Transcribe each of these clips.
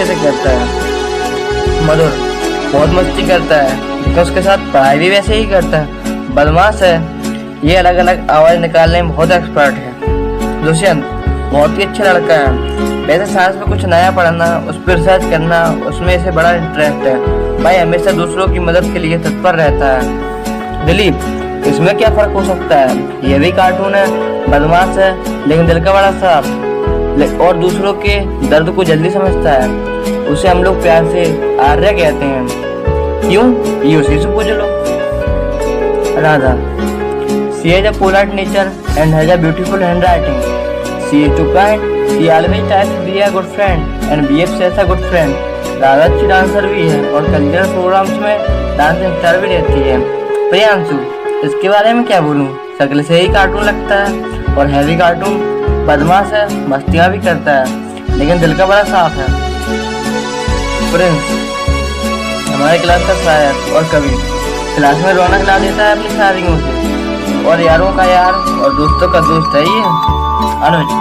से करता है। मधुर बहुत मस्ती करता है, तो उसके साथ पढ़ाई भी वैसे ही करता है। बदमाश है, ये अलग अलग आवाज निकालने में बहुत एक्सपर्ट है। दुष्यंत बहुत ही अच्छा लड़का है, वैसे साइंस में कुछ नया पढ़ना, उस पर रिसर्च करना, उसमें इसे बड़ा इंटरेस्ट है। भाई हमेशा दूसरों की मदद के लिए तत्पर रहता है। दिलीप इसमें क्या फर्क हो सकता है, ये भी कार्टून है, बदमाश है लेकिन दिल का बड़ा साफ और दूसरों के दर्द को जल्दी समझता है। उसे हम लोग प्यार से आर्य कहते हैं। क्यों, ये उसी से पूछ लो। Radha she has a polite nature and has a beautiful handwriting. She is too kind, she always tries to be a good friend and behaves as a good friend. Radha अच्छी डांसर भी है और कल्चरल प्रोग्राम्स में dance instructor भी रहती है। प्रियांशु इसके बारे में क्या बोलूं, शक्ल से ही कार्टून लगता है और हैवी कार्टून। बदमाश है, मस्तियाँ भी करता है लेकिन दिल का बड़ा साफ है। प्रिंस हमारे क्लास का शायर और कवि, क्लास में रौनक ला देता है अपनी शायरियों से, और यारों का यार और दोस्तों का दोस्त है ये। अनुज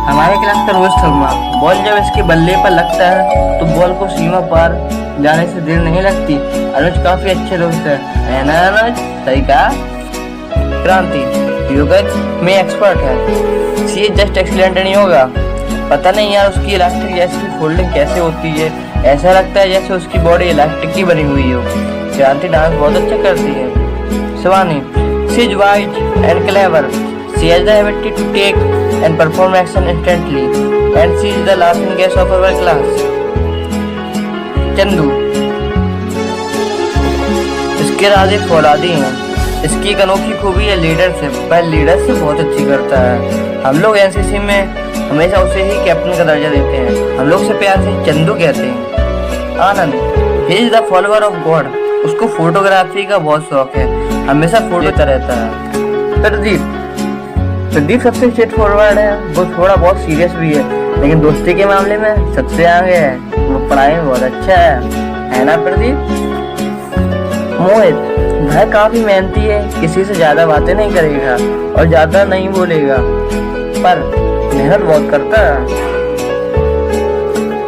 हमारे क्लास का रोहित शर्मा, बॉल जब इसके बल्ले पर लगता है तो बॉल को सीमा पार जाने से देर नहीं लगती। अनुज काफी अच्छे दोस्त है ना अनुज, सही कहा। क्रांति योगा में एक्सपर्ट है, she is just excellent in yoga. पता नहीं यार उसकी इलास्टिक जैसी फोल्डिंग कैसे होती है, ऐसा लगता है जैसे उसकी बॉडी इलास्टिक की बनी हुई हो। क्रांति डांस बहुत अच्छा करती है। Shivani she is wise and clever, she has the ability to take and perform action instantly and she is the laughing gas of our class. Chandu इसके राजे फौलादी हैं, इसकी एक अनोखी खूबी है लीडरशिप, वह लीडरशिप बहुत अच्छी करता है। हम लोग एनसीसी में हमेशा उसे ही कैप्टन का दर्जा देते हैं, हम लोग से प्यार से चंदू कहते हैं। Anand he is the follower of God, उसको फोटोग्राफी का बहुत शौक है, हमेशा फोटो लेता रहता है। प्रदीप सबसे स्ट्रेट फॉरवर्ड है, वो थोड़ा बहुत सीरियस भी है लेकिन दोस्ती के मामले में सबसे आगे है, वो पढ़ाई में बहुत अच्छा है ना प्रदीप। मोहित वह काफी मेहनती है, किसी से ज्यादा बातें नहीं करेगा और ज्यादा नहीं बोलेगा पर मेहनत बहुत करता है।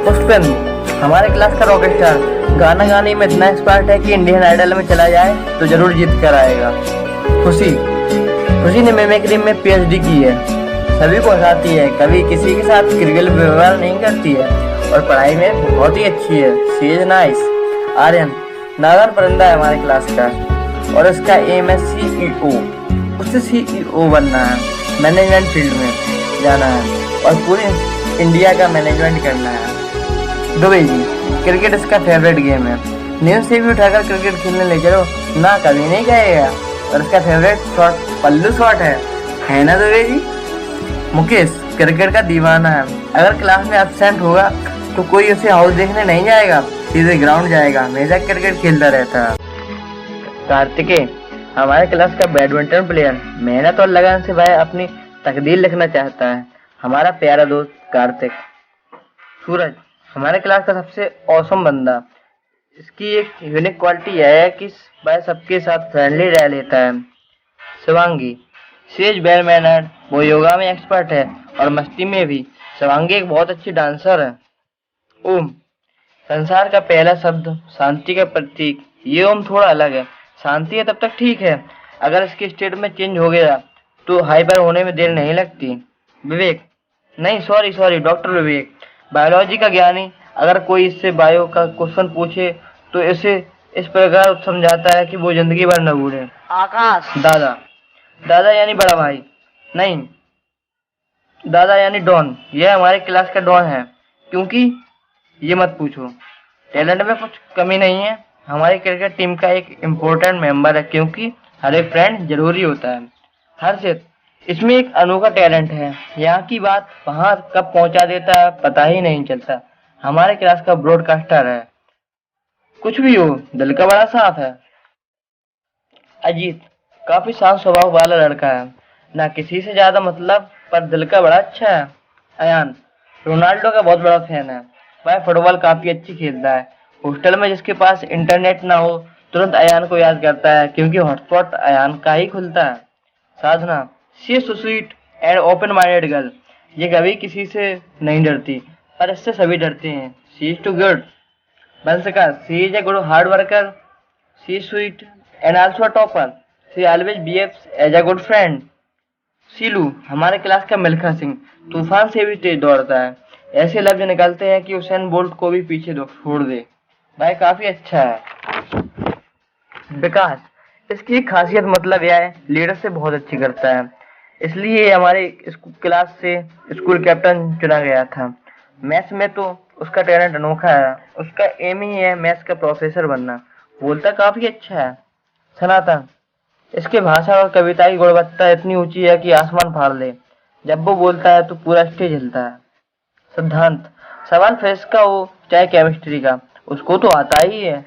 पुष्पेंद्र हमारे क्लास का रॉकेट स्टार, गाना गाने में इतना एक्सपर्ट है कि इंडियन आइडल में चला जाए तो जरूर जीत कर आएगा। खुशी ने मिमिक्री में पीएचडी की है, सभी को हंसाती है, कभी किसी के साथ क्रिकेट व्यवहार नहीं करती है और पढ़ाई में बहुत ही अच्छी है। She is nice. आर्यन नागर परिंदा है हमारे क्लास का और इसका एम है CEO, उससे CEO बनना है, मैनेजमेंट फील्ड में जाना है और पूरे इंडिया का मैनेजमेंट करना है। दुबे जी क्रिकेट इसका फेवरेट गेम है, नींद से भी उठाकर क्रिकेट खेलने ले चलो ना कभी नहीं कहेगा और इसका फेवरेट शॉट पल्लू शॉट है ना दुबे जी। मुकेश क्रिकेट का दीवाना है, अगर क्लास में एब्सेंट होगा तो कोई उसे हाउस देखने नहीं जाएगा, सीधे ग्राउंड जाएगा, हमेशा क्रिकेट खेलता रहता है। कार्तिकेय हमारे क्लास का बैडमिंटन प्लेयर, मेहनत और लगन से वह अपनी तकदीर लिखना चाहता है, हमारा प्यारा दोस्त कार्तिक। सूरज हमारे क्लास का सबसे औसम बंदा, इसकी एक यूनिक क्वालिटी यह है कि वह सबके साथ फ्रेंडली रह लेता है। शिवांगी सेज वेल मैनर्ड, वो योगा में एक्सपर्ट है और मस्ती में भी। शिवांगी एक बहुत अच्छी डांसर है। ओम संसार का पहला शब्द शांति का प्रतीक, ये ओम थोड़ा अलग है, शांति है तब तक ठीक है, अगर इसके स्टेट में चेंज हो गया तो हाइपर होने में देर नहीं लगती। विवेक नहीं सॉरी डॉक्टर विवेक, बायोलॉजी का ज्ञानी, अगर कोई इससे बायो का क्वेश्चन पूछे तो इसे इस प्रकार समझाता है कि वो जिंदगी भर न भूले। आकाश दादा यानी बड़ा भाई, नहीं दादा यानी डॉन, यह हमारे क्लास का डॉन है, क्योंकि ये मत पूछो, टैलेंट में कुछ कमी नहीं है, हमारी क्रिकेट टीम का एक इम्पोर्टेंट मेंबर है क्योंकि हर एक फ्रेंड जरूरी होता है। हर्षित इसमें एक अनोखा टैलेंट है, यहाँ की बात वहां कब पहुंचा देता है पता ही नहीं चलता, हमारे क्लास का ब्रॉडकास्टर है। कुछ भी हो दिल का बड़ा साफ है। अजीत काफी शांत स्वभाव वाला लड़का है, ना किसी से ज्यादा मतलब, पर दिल का बड़ा अच्छा है। अयान रोनाल्डो का बहुत बड़ा फैन है, वह फुटबॉल काफी अच्छी खेलता है, हॉस्टल में जिसके पास इंटरनेट ना हो तुरंत अयान को याद करता है क्योंकि हॉटस्पॉट अयान का ही खुलता है। Sadhana she is so sweet and open minded girl, ये कभी किसी से नहीं डरती पर इससे सभी डरते हैं। She is too good. Bansika, she is a good hard worker. She is sweet and also a topper. She always behaves as a good friend. शीलू, हमारे क्लास का मिल्खा सिंह, तूफान से भी तेज दौड़ता है। ऐसे लफ्ज निकलते हैं कि उसेन बोल्ट को भी पीछे छोड़ दे। भाई काफी अच्छा है। विकास, इसकी एक खासियत मतलब यह है, लीडर से बहुत अच्छी करता है, इसलिए ये हमारे क्लास से स्कूल कैप्टन चुना गया था। मैथ्स में तो उसका टैलेंट अनोखा है, उसका एम ही है मैथ्स का प्रोफेसर बनना। बोलता काफी अच्छा है। सनातन, इसके भाषा और कविता की गुणवत्ता इतनी ऊंची है कि आसमान फाड़ ले। जब वो बोलता है तो पूरा स्टेज हिलता है। सिद्धांत, सवाल फिजिक्स का हो चाहे केमिस्ट्री का, उसको तो आता ही है।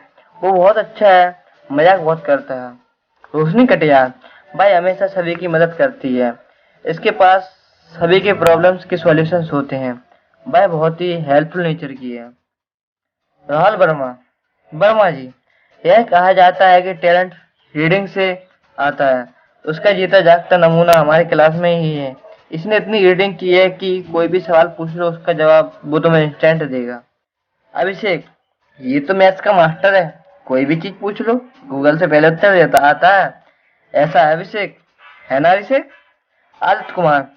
वो बहुत अच्छा है, मजाक बहुत करता है। रोशनी कटियार, भाई हमेशा सभी की मदद करती है। इसके पास सभी के प्रॉब्लम्स के सॉल्यूशंस होते हैं। भाई बहुत ही हेल्पफुल नेचर की है। राहुल वर्मा, वर्मा जी, यह कहा जाता है कि टैलेंट रीडिंग से आता है। उसका जीता जागता नमूना हमारे क्लास में ही है। इसने इतनी रीडिंग की है कि कोई भी सवाल पूछ लो उसका जवाब वो तुम्हें इंस्टेंट देगा। अभिषेक, ये तो मैथ्स का मास्टर है, कोई भी चीज पूछ लो गूगल से पहले उत्तर देता आता है। ऐसा है अभिषेक, है ना अभिषेक? आदित्य कुमार,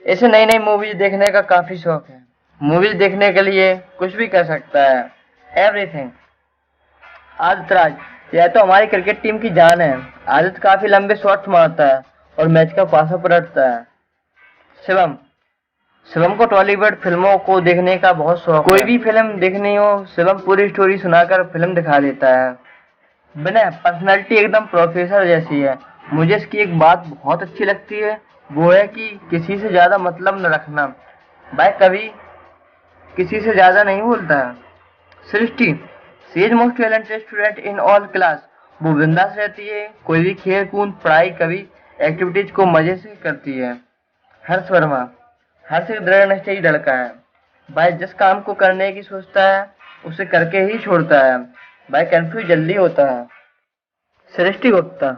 इसे नई नई मूवीज देखने का काफी शौक है। मूवीज देखने के लिए कुछ भी कर सकता है, एवरीथिंग। आदित्य राज, यह तो हमारी क्रिकेट टीम की जान है। आदित्य काफी लंबे शॉट्स मारता है और मैच का पासा पलटता है। शिवम, शिवम को टॉलीवुड फिल्मों को देखने का बहुत शौक है। कोई भी फिल्म देखनी हो, शिवम पूरी स्टोरी सुनाकर फिल्म दिखा देता है। विनय, पर्सनालिटी एकदम प्रोफेसर जैसी है। मुझे इसकी एक बात बहुत अच्छी लगती है, वो है कि किसी से ज्यादा मतलब न रखना। भाई कभी किसी से ज्यादा नहीं बोलता है। Srishti, she is most talented student in all class. वो बिंदास रहती है, कोई भी खेल कूद पढ़ाई कभी एक्टिविटीज को मजे से करती है। हर्ष वर्मा, हर्ष एक दृढ़ निश्चयी लड़का है। भाई जिस काम को करने की सोचता है उसे करके ही छोड़ता है। भाई कंफ्यूज जल्दी होता है। सृष्टि गुप्ता,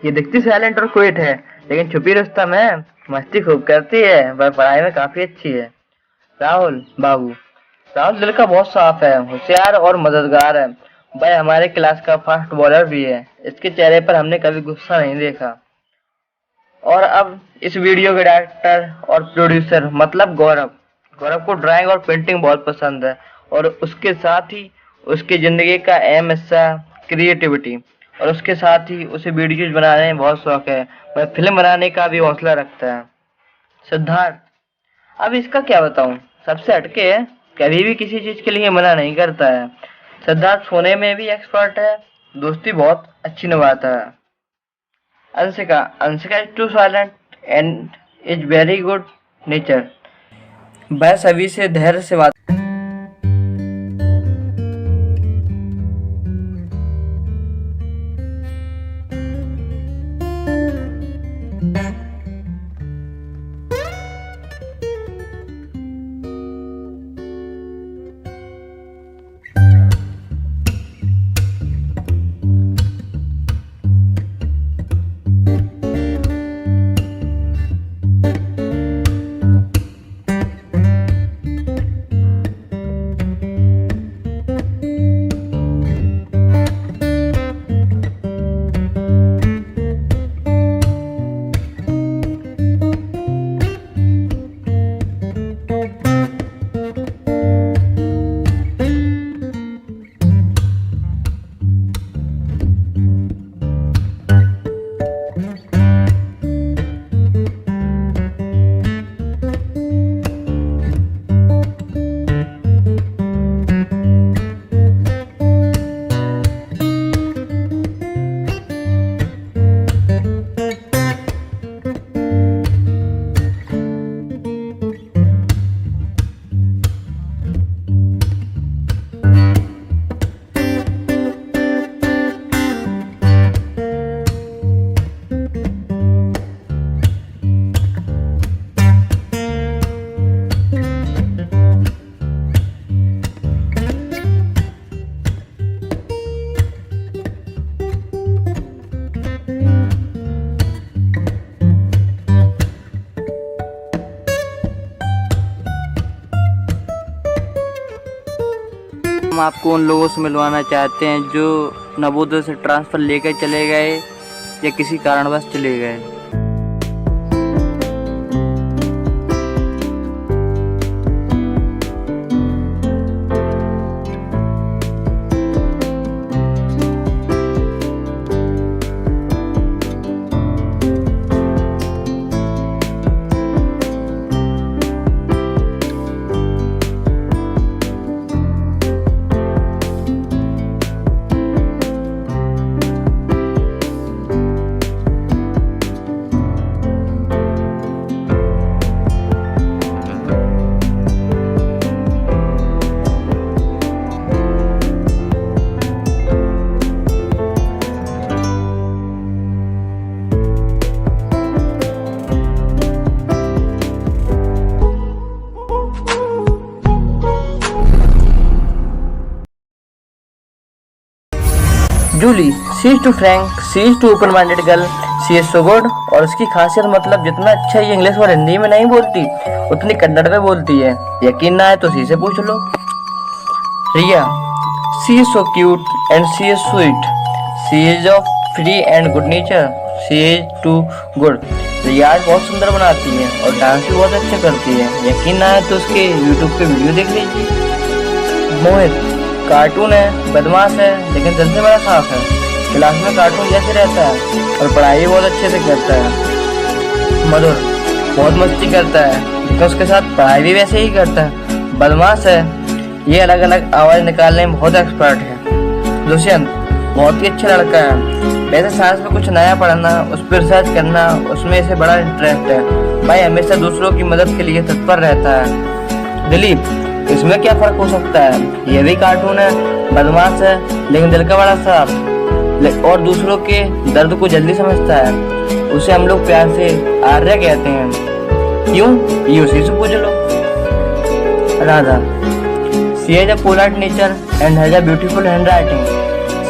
ये दिखती साइलेंट और क्विट है, लेकिन छुपी रुस्तम है, मस्ती खूब करती है, वह पढ़ाई में काफी अच्छी है। राहुल बाबू, राहुल दिल का बहुत साफ है, होशियार और मददगार है। भाई हमारे क्लास का फास्ट बॉलर भी है, इसके चेहरे पर हमने कभी गुस्सा नहीं देखा। और अब इस वीडियो के डायरेक्टर और प्रोड्यूसर मतलब गौरव, गौरव को ड्राइंग और पेंटिंग बहुत पसंद है और उसके साथ ही उसकी जिंदगी का अहम हिस्सा क्रिएटिविटी, और उसके साथ ही उसे वीडियोज बनाने में बहुत शौक है। वह फिल्म बनाने का भी हौसला रखता है। सिद्धार्थ, अब इसका क्या बताऊं, सबसे हटके है, कभी भी किसी चीज के लिए मना नहीं करता है। सिद्धार्थ सोने में भी एक्सपर्ट है, दोस्ती बहुत अच्छी निभाता है। Anshika, Anshika is too silent and is very good nature. वह सभी से धैर्य से बात हम आपको उन लोगों से मिलवाना चाहते हैं जो नवोदय से ट्रांसफ़र लेकर चले गए या किसी कारणवश चले गए। Julie, she is too frank, she is too open minded girl, she is so good. और उसकी खासियत मतलब जितना अच्छा ये इंग्लिश और हिंदी में नहीं बोलती उतनी कन्नड़ में बोलती है। यकीन ना है तो शी से पूछ लो। Riya, she is so cute and she is sweet, she is of free and good nature, she is too good. Riya बहुत सुंदर बनाती है और डांस भी बहुत अच्छा करती है। यकीन ना है तो उसके यूट्यूब पे वीडियो देख लीजिए। मोहित, कार्टून है, बदमाश है, लेकिन दिल से बड़ा साफ है। क्लास में कार्टून जैसे रहता है और पढ़ाई भी बहुत अच्छे से करता है। मधुर, बहुत मस्ती करता है लेकिन उसके साथ पढ़ाई भी वैसे ही करता है। बदमाश है, ये अलग अलग आवाज़ निकालने में बहुत एक्सपर्ट है। दुष्यंत, बहुत ही अच्छा लड़का है। वैसे साइंस में कुछ नया पढ़ना, उस पर रिसर्च करना, उसमें इसे बड़ा इंटरेस्ट है। भाई हमेशा दूसरों की मदद के लिए तत्पर रहता है। दिलीप, इसमें क्या फर्क हो सकता है, ये भी कार्टून है, बदमाश है लेकिन दिल का बड़ा साफ और दूसरों के दर्द को जल्दी समझता है। उसे हम लोग प्यार से आर्य कहते हैं। क्यों, ये उसी से पूछ लो। Radha, she has a polite nature and has a beautiful handwriting,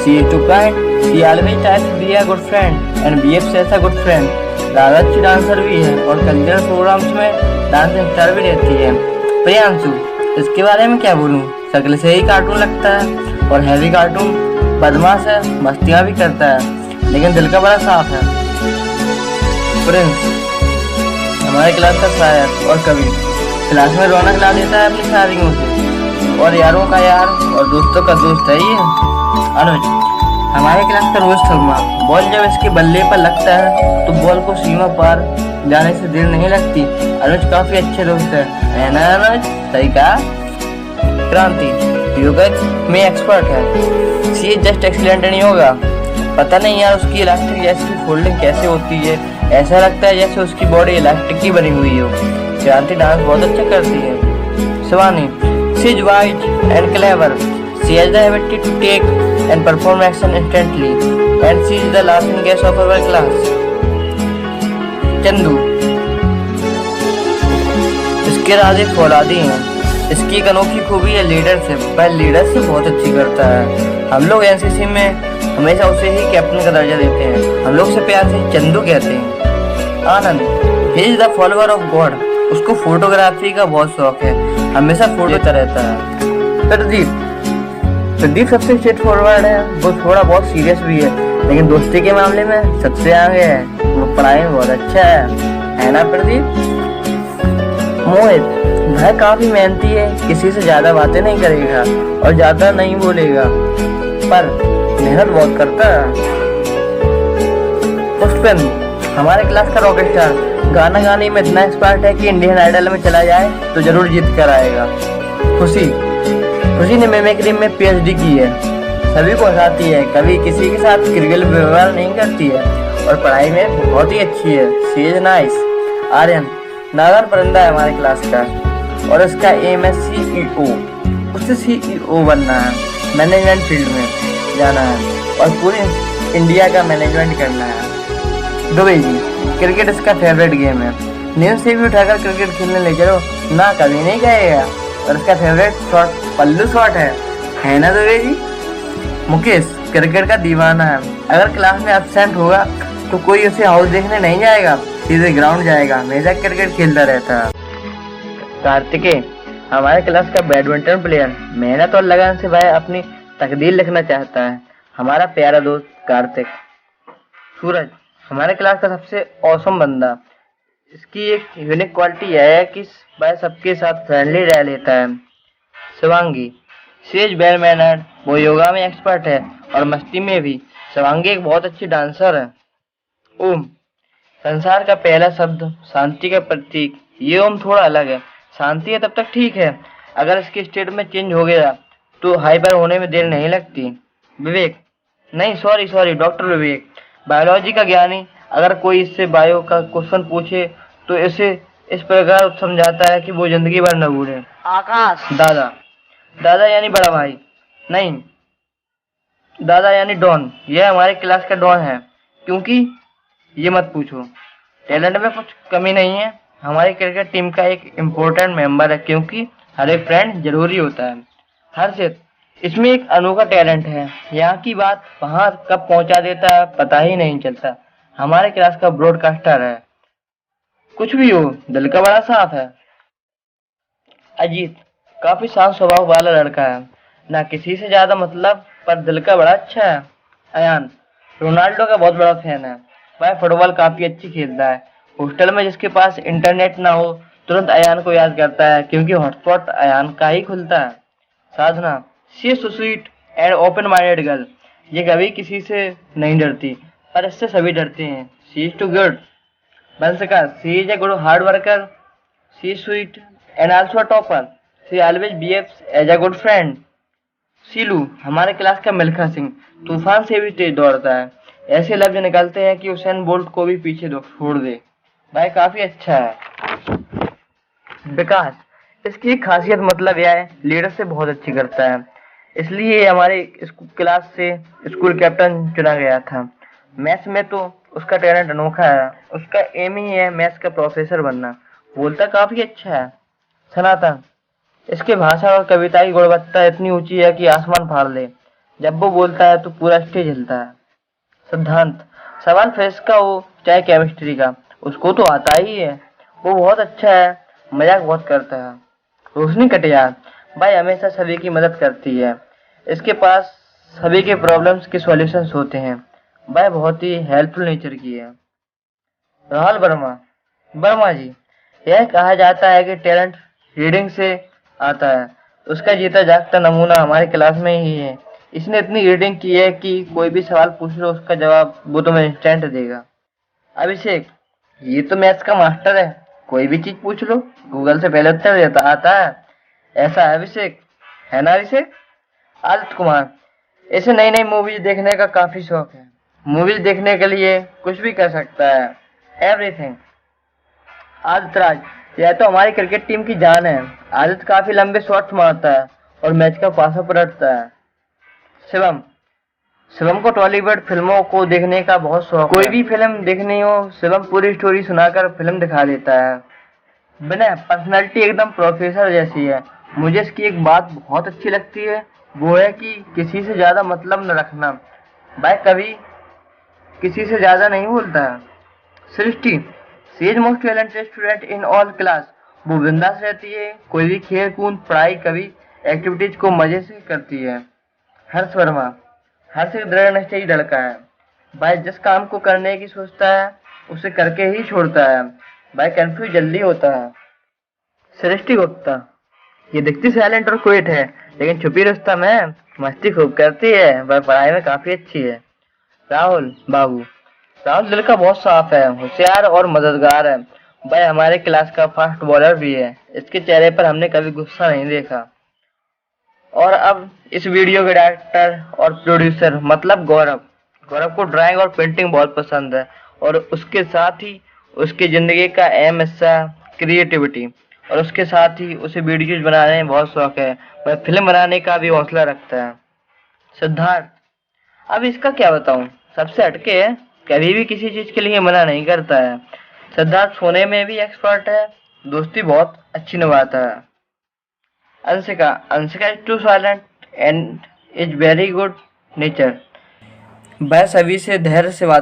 she is too kind, she always tries to be a good friend and behaves as a good friend. Radha अच्छी डांसर भी है और कल्चरल प्रोग्राम्स में dance instructor भी रहती है। प्रियांशु, इसके बारे में क्या बोलूं, शक्ल से ही कार्टून लगता है और हैवी कार्टून। बदमाश है, मस्तियाँ भी करता है लेकिन दिल का बड़ा साफ है। प्रिंस, हमारे क्लास का शायर और कवि, क्लास में रौनक ला देता है अपनी शायरियों से और यारों का यार और दोस्तों का दोस्त है ये। अनुज, हमारे क्लास का रोहित शर्मा, बॉल जब इसके बल्ले पर लगता है तो बॉल को सीमा पार जाने से देर नहीं लगती। अनुज काफी अच्छे दोस्त है ना अनुज, सही कहा। क्रांति, योगा में एक्सपर्ट है, she is just excellent in yoga. पता नहीं यार उसकी इलास्टिक जैसी फोल्डिंग कैसे होती है, ऐसा लगता है जैसे उसकी बॉडी इलास्टिक की बनी हुई हो। क्रांति डांस बहुत अच्छा करती है। Shivani, she is wise and clever, she has the ability to take and perform action instantly and she is the laughing gas of our class. Chandu, इसके राजे फौलादी हैं, इसकी एक अनोखी खूबी है लीडरशिप, वह लीडरशिप बहुत अच्छी करता है। हम लोग एनसीसी में हमेशा उसे ही कैप्टन का दर्जा देते हैं। हम लोग से प्यार से चंदू कहते हैं। Anand, he is the follower of God, उसको फोटोग्राफी का बहुत शौक है, हमेशा फोटो लेता रहता है। प्रदीप सबसे स्ट्रेट फॉरवर्ड है, वो थोड़ा बहुत सीरियस भी है लेकिन दोस्ती के मामले में सबसे आगे है। वो पढ़ाई में बहुत अच्छा है ना प्रदीप। मोहित, वह काफी मेहनती है, किसी से ज्यादा बातें नहीं करेगा और ज्यादा नहीं बोलेगा पर मेहनत बहुत करता है। पुष्पेंद्र, हमारे क्लास का रॉकेट स्टार, गाना गाने में इतना एक्सपर्ट है कि इंडियन आइडल में चला जाए तो जरूर जीत कर आएगा। खुशी ने मिमिक्री में पीएचडी की है, सभी को हंसाती है, कभी किसी के साथ क्रिकेट व्यवहार नहीं करती है और पढ़ाई में बहुत ही अच्छी है। She is nice. आर्यन नागर परिंदा है हमारे क्लास का और इसका एम है CEO, उससे CEO बनना है, मैनेजमेंट फील्ड में जाना है और पूरे इंडिया का मैनेजमेंट करना है। दुबे जी, क्रिकेट इसका फेवरेट गेम है, नींद से भी उठाकर क्रिकेट खेलने ले चलो ना कभी नहीं कहेगा और इसका फेवरेट शॉट पल्लू शॉट है ना दुबे जी। मुकेश क्रिकेट का दीवाना है, अगर क्लास में एब्सेंट होगा तो कोई उसे हाउस देखने नहीं जाएगा, सीधे ग्राउंड जाएगा, हमेशा क्रिकेट खेलता रहता है। कार्तिकेय हमारे क्लास का बैडमिंटन प्लेयर मेहनत और लगन से भाई अपनी तकदीर लिखना चाहता है। हमारा प्यारा दोस्त कार्तिक। सूरज हमारे क्लास का सबसे औसम बंदा। इसकी एक यूनिक क्वालिटी यह है कि वह सबके साथ फ्रेंडली रह लेता है। शिवांगी सेज वेल मैनर्ड, वो योगा में एक्सपर्ट है और मस्ती में भी। शिवांगी एक बहुत अच्छी डांसर है। ओम संसार का पहला शब्द शांति का प्रतीक। ये ओम थोड़ा अलग है। शांति है तब तक ठीक है, अगर इसके स्टेट में चेंज हो गया तो हाइपर होने में देर नहीं लगती। विवेक नहीं, सॉरी सॉरी, डॉक्टर विवेक बायोलॉजी का ज्ञानी। अगर कोई इससे बायो का क्वेश्चन पूछे तो इसे इस प्रकार समझाता है कि वो जिंदगी भर न भूले। आकाश दादा दादा यानी बड़ा भाई नहीं, दादा यानी डॉन। यह हमारे क्लास का डॉन है, क्योंकि ये मत पूछो, टैलेंट में कुछ कमी नहीं है। हमारी क्रिकेट टीम का एक इम्पोर्टेंट मेंबर है, क्योंकि हर एक फ्रेंड जरूरी होता है। हर्षित इसमें एक अनोखा टैलेंट है, यहाँ की बात वहां कब पहुंचा देता है पता ही नहीं चलता। हमारे क्लास का ब्रॉडकास्टर है। कुछ भी हो, दिल का बड़ा साफ है। अजीत काफी शांत स्वभाव वाला लड़का है, ना किसी से ज्यादा मतलब, पर दिल का बड़ा अच्छा है। अयान रोनाल्डो का बहुत बड़ा फैन है। वह फुटबॉल काफी अच्छी खेलता है। हॉस्टल में जिसके पास इंटरनेट ना हो तुरंत अयान को याद करता है, क्योंकि हॉटस्पॉट अयान का ही खुलता है। Sadhana she is so sweet and open minded girl. ये कभी किसी से नहीं डरती, पर इससे सभी डरते हैं। She is too good. बंसका she is a good hard worker. She is sweet and also a topper. She always behaves as a good friend. Silu हमारे क्लास का मिल्खा सिंह, तूफान से भी तेज दौड़ता है। ऐसे लफ्ज निकलते हैं कि उसेन बोल्ट को भी पीछे छोड़ दे। भाई काफी अच्छा है। विकास इसकी एक खासियत मतलब यह है, लीडर से बहुत अच्छी करता है, इसलिए ये हमारे क्लास से स्कूल कैप्टन चुना गया था। मैथ्स में तो उसका टैलेंट अनोखा है। उसका एम ही है मैथ्स का प्रोफेसर बनना। बोलता काफी अच्छा है। सनातन इसके भाषा और कविता की गुणवत्ता इतनी ऊंची है कि आसमान फाड़ ले। जब वो बोलता है तो पूरा स्टेज हिलता है। सिद्धांत सवाल फिजिक्स का हो चाहे केमिस्ट्री का, उसको तो आता ही है। वो बहुत अच्छा है, मजाक बहुत करता है। रोशनी कटियार भाई हमेशा सभी की मदद करती है। इसके पास सभी के प्रॉब्लम्स के सॉल्यूशंस होते हैं। भाई बहुत ही हेल्पफुल नेचर की है। राहुल वर्मा वर्मा जी यह कहा जाता है कि टैलेंट रीडिंग से आता है। उसका जीता जागता नमूना हमारे क्लास में ही है। इसने इतनी रीडिंग की है कि कोई भी सवाल पूछ लो उसका जवाब वो तुम्हें इंस्टेंट देगा। अभिषेक ये तो मैथ्स का मास्टर है, कोई भी चीज पूछ लो गूगल से पहले उत्तर देता आता है। ऐसा है अभिषेक, है ना अभिषेक? आदित्य कुमार इसे नई नई मूवीज देखने का काफी शौक है। मूवीज देखने के लिए कुछ भी कर सकता है, एवरीथिंग। आदित्य राज यह तो हमारी क्रिकेट टीम की जान है। आदित्य काफी लंबे शॉट्स मारता है और मैच का पासा पलटता है। शिवम शिवम को टॉलीवुड फिल्मों को देखने का बहुत शौक है। कोई भी फिल्म देखनी हो शिवम पूरी स्टोरी सुनाकर फिल्म दिखा देता है। विनय पर्सनालिटी एकदम प्रोफेसर जैसी है। मुझे इसकी एक बात बहुत अच्छी लगती है, वो है कि किसी से ज्यादा मतलब न रखना। भाई कभी किसी से ज्यादा नहीं बोलता है। Srishti she is most talented student in all class. वो बिंदास रहती है, कोई भी खेल कूद पढ़ाई कभी एक्टिविटीज को मजे से करती है। हर्ष वर्मा हर्ष एक दृढ़ निश्चयी लड़का है। भाई जिस काम को करने की सोचता है उसे करके ही छोड़ता है। भाई कंफ्यूज जल्दी होता है। सृष्टि गुप्ता ये दिखती साइलेंट और क्विट है, लेकिन छुपी रुस्तम है, मस्ती खूब करती है। वह पढ़ाई में काफी अच्छी है। राहुल बाबू राहुल दिल का बहुत साफ है, होशियार और मददगार है। भाई हमारे क्लास का फास्ट बॉलर भी है। इसके चेहरे पर हमने कभी गुस्सा नहीं देखा। और अब इस वीडियो के डायरेक्टर और प्रोड्यूसर मतलब गौरव गौरव को ड्राइंग और पेंटिंग बहुत पसंद है, और उसके साथ ही उसकी जिंदगी का अहम हिस्सा क्रिएटिविटी, और उसके साथ ही उसे वीडियोज बनाने में बहुत शौक है। वह फिल्म बनाने का भी हौसला रखता है। सिद्धार्थ अब इसका क्या बताऊं, सबसे हटके है, कभी भी किसी चीज के लिए मना नहीं करता है। सिद्धार्थ सोने में भी एक्सपर्ट है, दोस्ती बहुत अच्छी निभाता है। Anshika is too silent and is very good nature. वह सभी से धैर्य से बात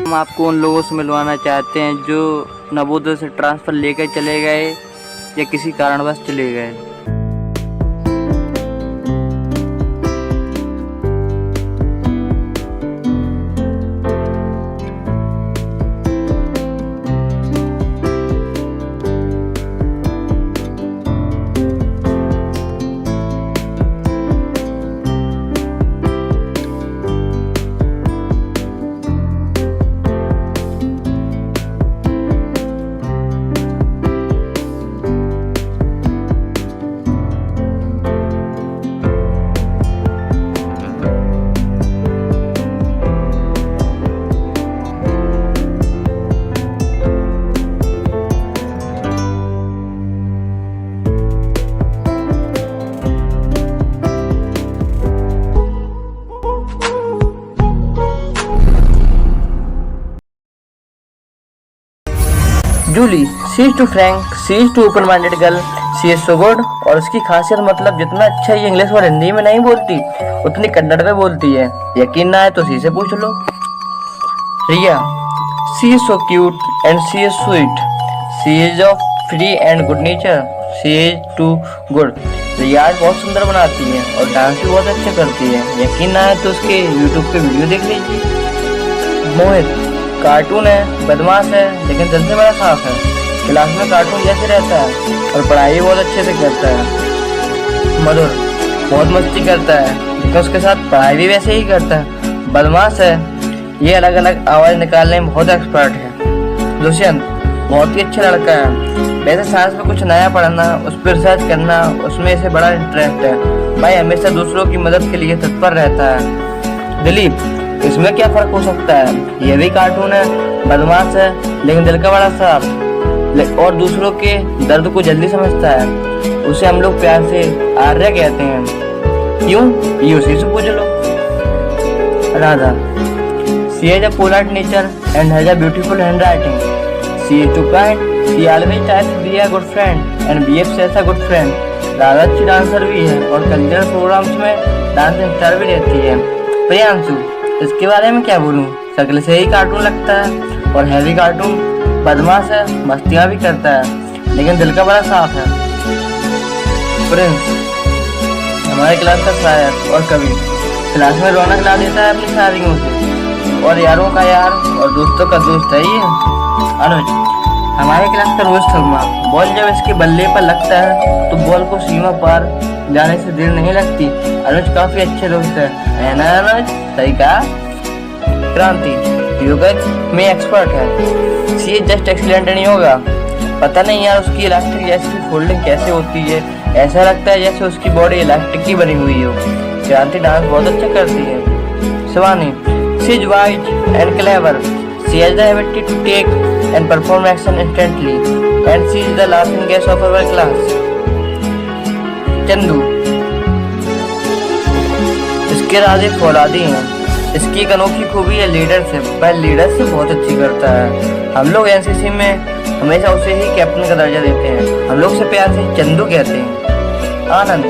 हम आपको उन लोगों से मिलवाना चाहते हैं जो नवोदय से ट्रांसफ़र लेकर चले गए या किसी कारणवश चले गए। Julie, she is too frank, she is too open minded girl, she is so good. और उसकी खासियत मतलब जितना अच्छा ये इंग्लिश और हिंदी में नहीं बोलती उतनी कन्नड़ में बोलती है। यकीन ना है तो शी से पूछ लो। Riya, she is so cute and she is sweet, she is of free and good nature, she is too good. Riya बहुत सुंदर बनाती है और डांस भी बहुत अच्छा करती है। यकीन ना है तो उसके यूट्यूब पे वीडियो देख लीजिए। मोहित, कार्टून है, बदमाश है, लेकिन दिल से बड़ा साफ है। क्लास में कार्टून जैसे रहता है और पढ़ाई भी बहुत अच्छे से करता है। मधुर, बहुत मस्ती करता है लेकिन उसके साथ पढ़ाई भी वैसे ही करता है। बदमाश है, ये अलग अलग आवाज़ निकालने में बहुत एक्सपर्ट है। दुष्यंत, बहुत ही अच्छा लड़का है। वैसे साइंस में कुछ नया पढ़ना, उस पर रिसर्च करना, उसमें इसे बड़ा इंटरेस्ट है। भाई हमेशा दूसरों की मदद के लिए तत्पर रहता है। दिलीप, इसमें क्या फर्क हो सकता है, ये भी कार्टून है, बदमाश है लेकिन दिल का बड़ा साफ और दूसरों के दर्द को जल्दी समझता है। उसे हम लोग प्यार से आर्य कहते हैं। क्यों, ये उसी से पूछ लो। Radha, she has a polite nature and has a beautiful handwriting, she is too kind, she always tries to be a good friend and behaves as a good friend. Radha अच्छी डांसर भी है और कल्चरल प्रोग्राम्स में dance instructor भी रहती है। प्रियांशु, इसके बारे में क्या बोलूं, शक्ल से ही कार्टून लगता है और हैवी कार्टून, बदमाश है, मस्तियाँ भी करता है लेकिन दिल का बड़ा साफ है। प्रिंस, हमारे क्लास का शायर और कवि, क्लास में रौनक ला देता है अपनी शायरियों से और यारों का यार और दोस्तों का दोस्त है ये। अनुज, हमारे क्लास का रोज शर्मा, बॉल जब इसके बल्ले पर लगता है तो बॉल को सीमा पार जाने से देर नहीं लगती। अनुज काफी अच्छे दोस्त है ना अनुज, सही कहा। क्रांति, योगा में एक्सपर्ट है, she is just excellent in yoga. पता नहीं यार उसकी इलास्टिक जैसी फोल्डिंग कैसे होती है, ऐसा लगता है जैसे उसकी बॉडी इलास्टिक की बनी हुई हो। क्रांति डांस बहुत अच्छा करती है। Shivani, she is wise and clever, she has the ability to take and perform action instantly and she is the laughing gas of our class. Chandu, इसके राजे फौलादी हैं, इसकी एक अनोखी खूबी है लीडरशिप, वह लीडरशिप बहुत अच्छी करता है। हम लोग एनसीसी में हमेशा उसे ही कैप्टन का दर्जा देते हैं। हम लोग से प्यार से चंदू कहते हैं। Anand,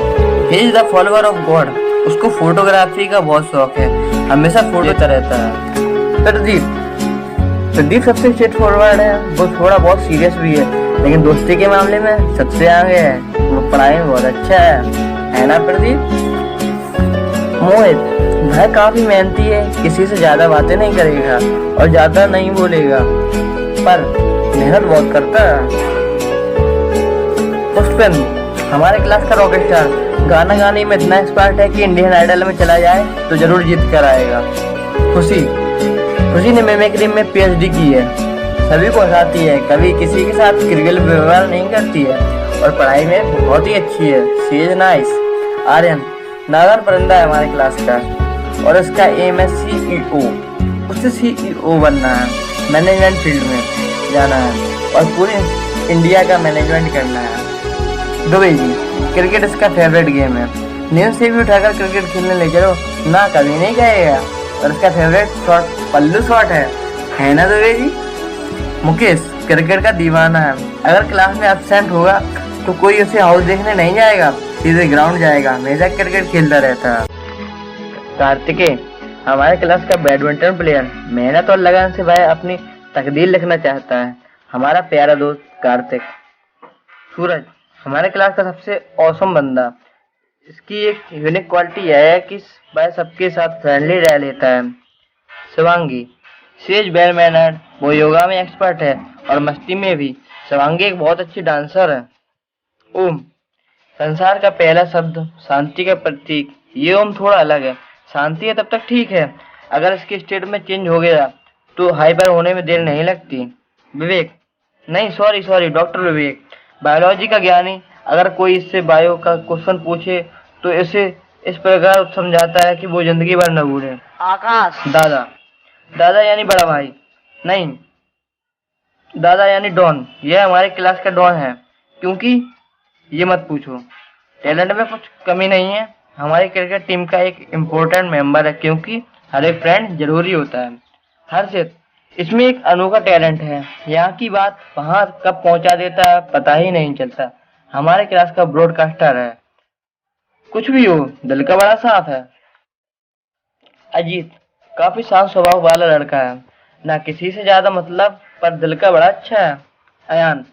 he is the follower of God, उसको फोटोग्राफी का बहुत शौक है, हमेशा फोटो लेता रहता है। प्रदीप सबसे स्ट्रेट फॉरवर्ड है, वो थोड़ा बहुत सीरियस भी है लेकिन दोस्ती के मामले में सबसे आगे है। वो पढ़ाई में बहुत अच्छा है ना प्रदीप। मोहित, वह काफी मेहनती है, किसी से ज्यादा बातें नहीं करेगा और ज्यादा नहीं बोलेगा पर मेहनत बहुत करता है। पुष्पेंद्र, हमारे क्लास का रॉकेट स्टार, गाना गाने में इतना एक्सपर्ट है कि इंडियन आइडल में चला जाए तो जरूर जीत कर आएगा। खुशी ने मिमिक्री में PhD की है, सभी को हंसाती है, कभी किसी के साथ क्रिकेट व्यवहार नहीं करती है और पढ़ाई में बहुत ही अच्छी है। She is nice. आर्यन नागर परिंदा है हमारे क्लास का और इसका एम है CEO, उसे CEO बनना है, मैनेजमेंट फील्ड में जाना है और पूरे इंडिया का मैनेजमेंट करना है। दुबे जी, क्रिकेट इसका फेवरेट गेम है, नींद से भी उठाकर क्रिकेट खेलने ले चलो ना कभी नहीं कहेगा और इसका फेवरेट शॉट पल्लू शॉट है ना दुबे जी। मुकेश क्रिकेट का दीवाना है, अगर क्लास में एब्सेंट होगा तो कोई उसे हाउस देखने नहीं जाएगा, सीधे ग्राउंड जाएगा, हमेशा क्रिकेट खेलता रहता है। कार्तिकेय हमारे क्लास का बैडमिंटन प्लेयर मेहनत और लगन से भाई अपनी तकदीर लिखना चाहता है। हमारा प्यारा दोस्त कार्तिक। सूरज हमारे क्लास का सबसे औसम बंदा। इसकी एक यूनिक क्वालिटी यह है कि वह सबके साथ फ्रेंडली रह लेता है। Shivangi she is well mannered. वो योगा में एक्सपर्ट है और मस्ती में भी। शिवांगी एक बहुत अच्छी डांसर है। ओम संसार का पहला शब्द शांति का प्रतीक। ये ओम थोड़ा अलग है। शांति है तब तक ठीक है, अगर इसके स्टेट में चेंज हो गया तो हाइपर होने में देर नहीं लगती। विवेक नहीं सॉरी सॉरी डॉक्टर विवेक बायोलॉजी का ज्ञानी। अगर कोई इससे बायो का क्वेश्चन पूछे तो इसे इस प्रकार समझाता है कि वो जिंदगी भर न भूले। आकाश दादा दादा यानी बड़ा भाई नहीं, दादा यानी डॉन। यह हमारे क्लास का डॉन है, क्योंकि ये मत पूछो, टैलेंट में कुछ कमी नहीं है। हमारी क्रिकेट टीम का एक इम्पोर्टेंट मेंबर है, क्योंकि हर एक फ्रेंड जरूरी होता है। हर्षित इसमें एक अनोखा टैलेंट है। यहाँ की बात वहां कब पहुंचा देता है पता ही नहीं चलता। हमारे क्लास का ब्रॉडकास्टर है। कुछ भी हो, दिल का बड़ा साफ है। अजीत काफी शांत स्वभाव वाला लड़का है, ना किसी से ज्यादा मतलब, पर दिल का बड़ा अच्छा है। अयान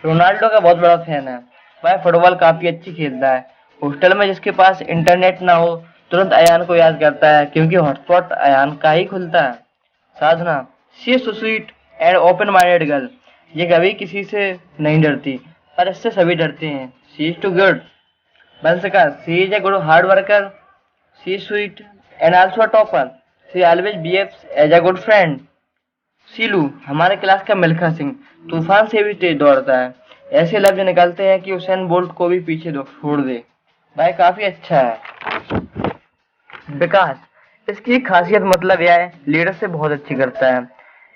रोनाल्डो का बहुत बड़ा फैन है। वह फुटबॉल काफी अच्छी खेलता है। हॉस्टल में जिसके पास इंटरनेट ना हो तुरंत अयान को याद करता है, क्योंकि हॉटस्पॉट अयान का ही खुलता है। Sadhana she is so sweet and open minded girl. ये कभी किसी से नहीं डरती, पर इससे सभी डरते हैं। She is too good. बंसका she is a good hard worker. She is sweet and also a topper. She always behaves as a good friend. Silu हमारे क्लास का मिल्खा सिंह तूफान से भी तेज दौड़ता है। ऐसे लफ्ज निकलते हैं कि उसेन बोल्ट को भी पीछे छोड़ दे। भाई काफी अच्छा है। विकास इसकी एक खासियत मतलब यह है लीडरशिप बहुत अच्छी करता है,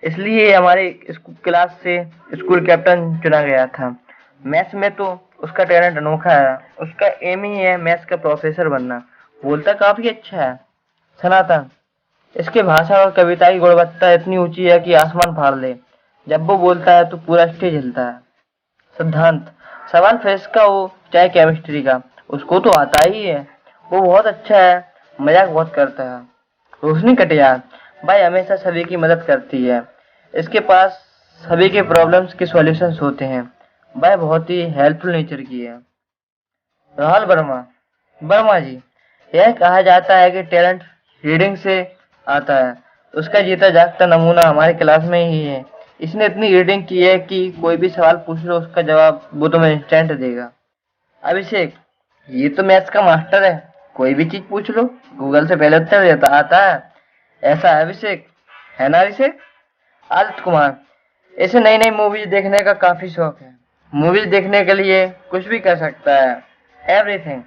इसलिए ये हमारे क्लास से स्कूल कैप्टन चुना गया था। मैथ्स में तो उसका टैलेंट अनोखा है। उसका एम ही है मैथ्स का प्रोफेसर बनना। बोलता काफी अच्छा है। सनातन इसके भाषा और कविता की गुणवत्ता इतनी ऊंची है कि आसमान फाड़ ले। जब वो बोलता है तो पूरा स्टेज हिलता है। सिद्धांत सवाल फिजिक्स का हो चाहे केमिस्ट्री का, उसको तो आता ही है। वो बहुत अच्छा है, मजाक बहुत करता है। रोशनी कटियार भाई हमेशा सभी की मदद करती है। इसके पास सभी के प्रॉब्लम्स के सॉल्यूशंस होते हैं। भाई बहुत ही हेल्पफुल नेचर की है। राहुल वर्मा वर्मा जी यह कहा जाता है कि टैलेंट रीडिंग से आता है। उसका जीता जागता नमूना हमारे क्लास में ही है। इसने इतनी रीडिंग की है कि कोई भी सवाल पूछ लो उसका जवाब वो तुम्हें इंस्टेंट देगा। अभिषेक ये तो मैथ्स का मास्टर है, कोई भी चीज पूछ लो गूगल से पहले उत्तर देता आता है। ऐसा है अभिषेक, है ना अभिषेक? आदित्य कुमार इसे नई नई मूवीज देखने का काफी शौक है। मूवीज देखने के लिए कुछ भी कर सकता है, एवरीथिंग।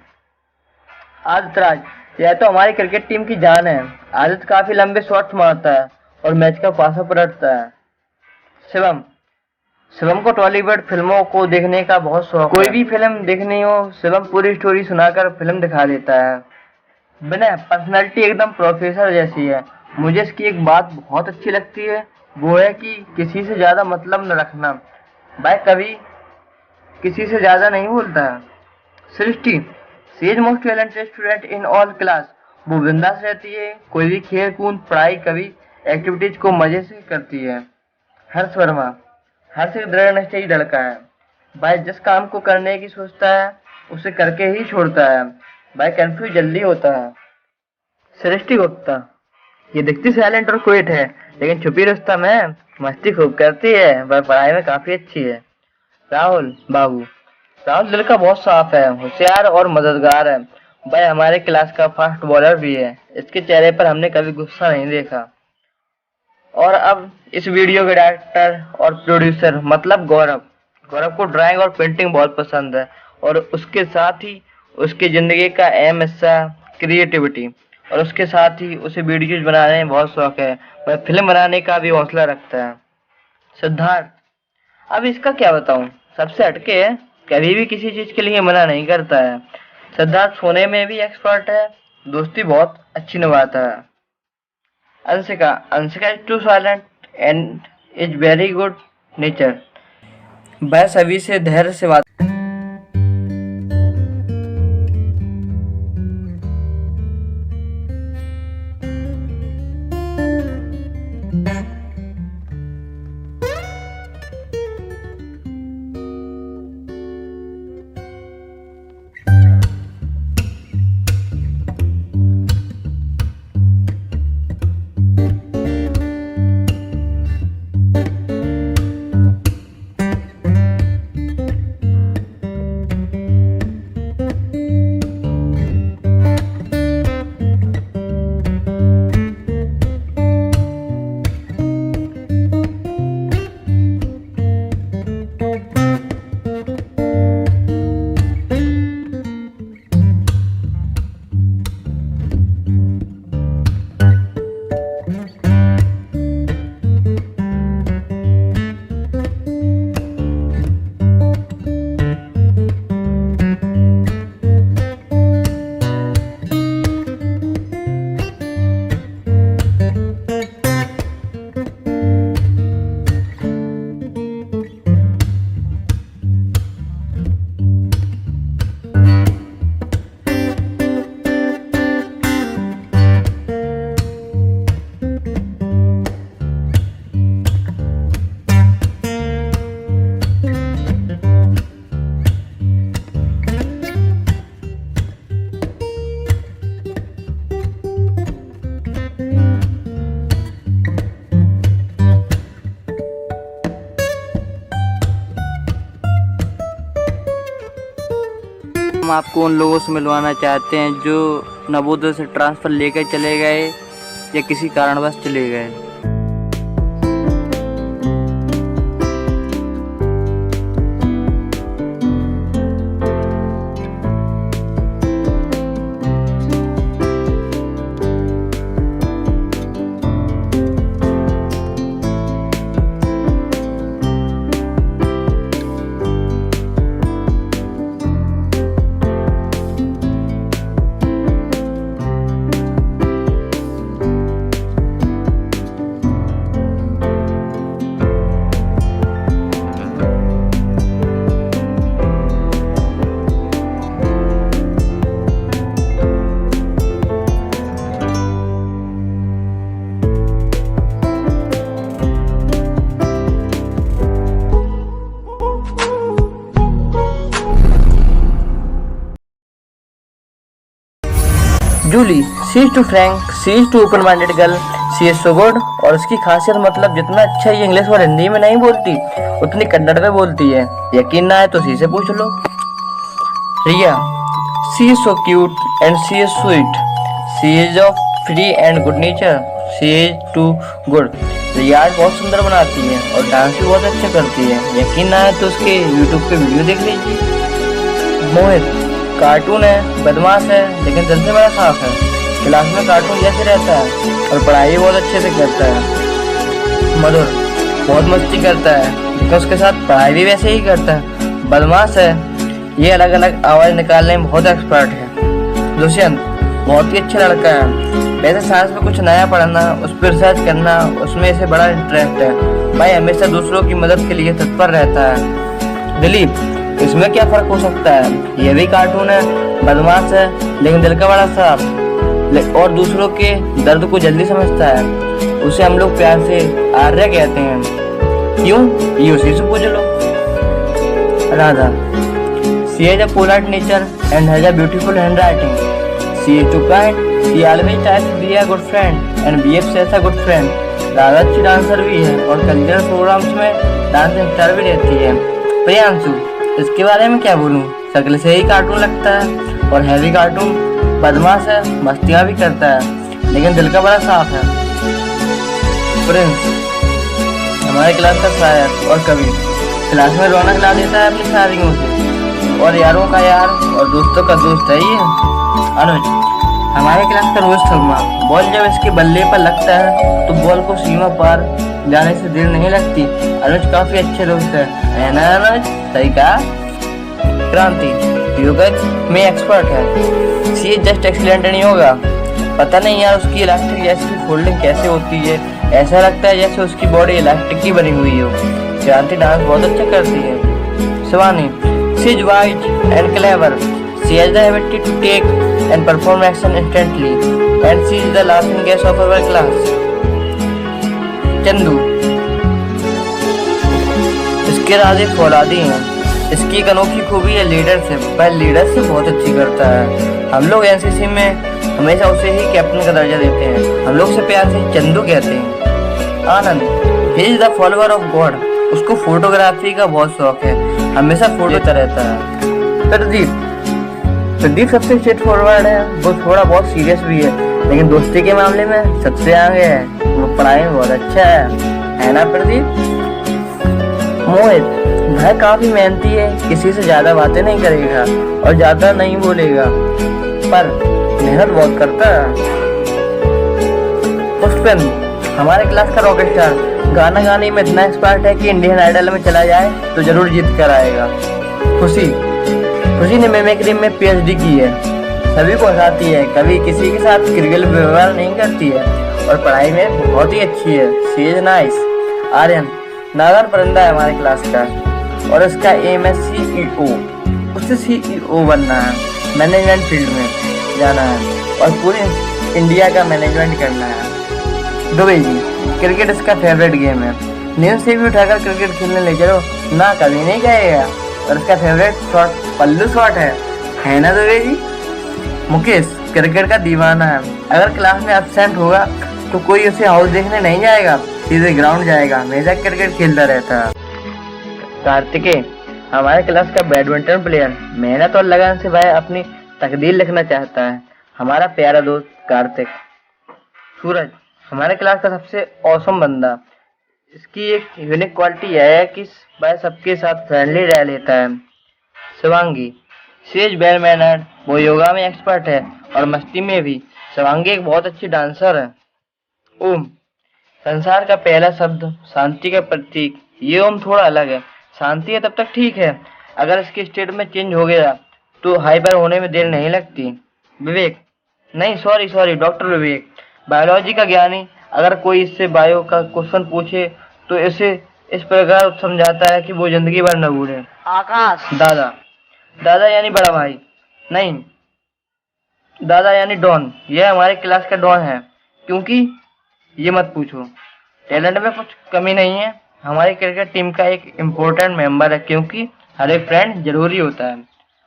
आदित्य राज यह तो हमारी क्रिकेट टीम की जान है। आदित्य काफी लंबे शॉट्स मारता है और मैच का पासा पलटता है। शिवम शिवम को टॉलीवुड फिल्मों को देखने का बहुत शौक है। कोई भी फिल्म देखनी हो शिवम पूरी स्टोरी सुनाकर फिल्म दिखा देता है। विनय पर्सनालिटी एकदम प्रोफेसर जैसी है। मुझे इसकी एक बात बहुत अच्छी लगती है, वो है कि किसी से ज्यादा मतलब न रखना। भाई कभी किसी से ज्यादा नहीं बोलता है। Srishti she is most talented student in all class. वो बिंदास रहती है, कोई भी खेल कूद पढ़ाई कभी एक्टिविटीज को मजे से करती है। हर्ष वर्मा हर्ष एक दृढ़ निश्चयी लड़का है। भाई जिस काम को करने की सोचता है उसे करके ही छोड़ता है। भाई कंफ्यूज जल्दी होता है। सृष्टि गुप्ता ये दिखती साइलेंट और क्विट है, लेकिन छुपी रुस्तम है, मस्ती खूब करती है। वह पढ़ाई में काफी अच्छी है। राहुल बाबू राहुल दिल का बहुत साफ है, होशियार और मददगार है। भाई हमारे क्लास का फास्ट बॉलर भी है। इसके चेहरे पर हमने कभी गुस्सा नहीं देखा। और अब इस वीडियो के डायरेक्टर और प्रोड्यूसर मतलब गौरव गौरव को ड्राइंग और पेंटिंग बहुत पसंद है, और उसके साथ ही उसकी जिंदगी का अहम हिस्सा क्रिएटिविटी, और उसके साथ ही उसे वीडियोज बनाने में बहुत शौक है। वह फिल्म बनाने का भी हौसला रखता है। सिद्धार्थ अब इसका क्या बताऊं, सबसे हटके है, कभी भी किसी चीज के लिए मना नहीं करता है। सिद्धार्थ सोने में भी एक्सपर्ट है, दोस्ती बहुत अच्छी निभाता है। Anshika is too silent and is very good nature. वह सभी से धैर्य से बात आपको उन लोगों से मिलवाना चाहते हैं जो नवोदय से ट्रांसफ़र लेकर चले गए या किसी कारणवश चले गए। Julie, she is too frank, she is too open minded girl, she is so good. और उसकी खासियत मतलब जितना अच्छा ये इंग्लिश और हिंदी में नहीं बोलती उतनी कन्नड़ में बोलती है। यकीन ना है तो शी से पूछ लो। Riya, she is so cute and she is sweet, she is of free and good nature, she is too good. Riya बहुत सुंदर बनाती है और डांस भी बहुत अच्छा करती है। यकीन ना है तो उसके यूट्यूब पे वीडियो देख लीजिए। मोहित, कार्टून है, बदमाश है, लेकिन दिल से बड़ा साफ है। क्लास में कार्टून जैसे रहता है और पढ़ाई भी बहुत अच्छे से करता है। मधुर, बहुत मस्ती करता है लेकिन उसके साथ पढ़ाई भी वैसे ही करता है। बदमाश है, ये अलग अलग आवाज़ निकालने में बहुत एक्सपर्ट है। दुष्यंत, बहुत ही अच्छा लड़का है। वैसे साइंस में कुछ नया पढ़ना, उस पर रिसर्च करना, उसमें इसे बड़ा इंटरेस्ट है। भाई हमेशा दूसरों की मदद के लिए तत्पर रहता है। दिलीप, इसमें क्या फर्क हो सकता है, ये भी कार्टून है, बदमाश है लेकिन दिल का बड़ा साफ और दूसरों के दर्द को जल्दी समझता है। उसे हम लोग प्यार से आर्य कहते हैं। क्यों, ये उसी से पूछ लो। Radha, she has a polite nature and has a beautiful handwriting, she is too kind, she always tries to be a good friend and behaves as a good friend. Radha अच्छी डांसर भी है और कल्चरल प्रोग्राम्स में dance instructor भी रहती है। प्रियांशु, इसके बारे में क्या बोलूं, शक्ल से ही कार्टून लगता है और हैवी कार्टून। बदमाश है, मस्तियाँ भी करता है लेकिन दिल का बड़ा साफ है। प्रिंस, हमारे क्लास का शायर और कवि, क्लास में रौनक ला देता है अपनी शायरियों से और यारों का यार और दोस्तों का दोस्त है ये। अनुज, हमारे क्लास का रोहित शर्मा, बॉल जब इसके बल्ले पर लगता है तो बॉल को सीमा पार जाने से देर नहीं लगती। अनुज काफी अच्छे दोस्त है ना अनुज, सही कहा। क्रांति, योगा में एक्सपर्ट है, she is just excellent in yoga. पता नहीं यार उसकी इलास्टिक जैसी फोल्डिंग कैसे होती है, ऐसा लगता है जैसे उसकी बॉडी इलास्टिक की बनी हुई हो। क्रांति डांस बहुत अच्छा करती है। Shivani, she is wise and clever, she has the ability to take and perform action instantly and she is the laughing gas of our class. Chandu, इसके राजे फौलादी हैं, इसकी एक अनोखी खूबी है लीडरशिप, वह लीडरशिप बहुत अच्छी करता है। हम लोग एनसीसी में हमेशा उसे ही कैप्टन का दर्जा देते हैं। हम लोग से प्यार से चंदू कहते हैं। Anand, he is the follower of God, उसको फोटोग्राफी का बहुत शौक है, हमेशा फोटो लेता रहता है। प्रदीप सबसे स्ट्रेट फॉरवर्ड है, वो थोड़ा बहुत सीरियस भी है लेकिन दोस्ती के मामले में सबसे आगे है। वो पढ़ाई में बहुत अच्छा है ना प्रदीप। मोहित, वह काफी मेहनती है, किसी से ज्यादा बातें नहीं करेगा और ज्यादा नहीं बोलेगा पर मेहनत बहुत करता है। पुष्पेंद्र, हमारे क्लास का रॉकेट स्टार, गाना गाने में इतना एक्सपर्ट है कि इंडियन आइडल में चला जाए तो जरूर जीत कर आएगा। खुशी ने मिमिक्री में पीएचडी की है, सभी को हंसाती है, कभी किसी के साथ क्रिकेट व्यवहार नहीं करती है और पढ़ाई में बहुत ही अच्छी है। She is nice. आर्यन नागर परिंदा है हमारे क्लास का और इसका एम है CEO, उससे CEO बनना है, मैनेजमेंट फील्ड में जाना है और पूरे इंडिया का मैनेजमेंट करना है। दुबे जी, क्रिकेट इसका फेवरेट गेम है, नींद से भी उठाकर क्रिकेट खेलने ले चलो ना कभी नहीं कहेगा और इसका फेवरेट शॉट पल्लू शॉट है ना दुबे जी। मुकेश क्रिकेट का दीवाना है, अगर क्लास में एब्सेंट होगा तो कोई उसे हाउस देखने नहीं जाएगा, सीधे ग्राउंड जाएगा, हमेशा क्रिकेट खेलता रहता है। कार्तिकेय हमारे क्लास का बैडमिंटन प्लेयर मेहनत और लगन से भाई अपनी तकदीर लिखना चाहता है। हमारा प्यारा दोस्त कार्तिक। सूरज हमारे क्लास का सबसे औसम बंदा। इसकी एक यूनिक क्वालिटी यह है कि वह सबके साथ फ्रेंडली रह लेता है। शिवांगी सेज वेल मैनर्ड, वो योगा में एक्सपर्ट है और मस्ती में भी। शिवांगी एक बहुत अच्छी डांसर है। ओम संसार का पहला शब्द शांति का प्रतीक। ये ओम थोड़ा अलग है। शांति है तब तक ठीक है, अगर इसके स्टेट में चेंज हो गया तो हाइपर होने में देर नहीं लगती। विवेक नहीं, सॉरी सॉरी, डॉक्टर विवेक बायोलॉजी का ज्ञानी। अगर कोई इससे बायो का क्वेश्चन पूछे तो इसे इस प्रकार समझाता है कि वो जिंदगी भर न भूले। आकाश दादा दादा यानी बड़ा भाई नहीं, दादा यानी डॉन। यह हमारे क्लास का डॉन है, क्योंकि ये मत पूछो, टैलेंट में कुछ कमी नहीं है। हमारी क्रिकेट टीम का एक इम्पोर्टेंट मेंबर है, क्योंकि हर एक फ्रेंड जरूरी होता है।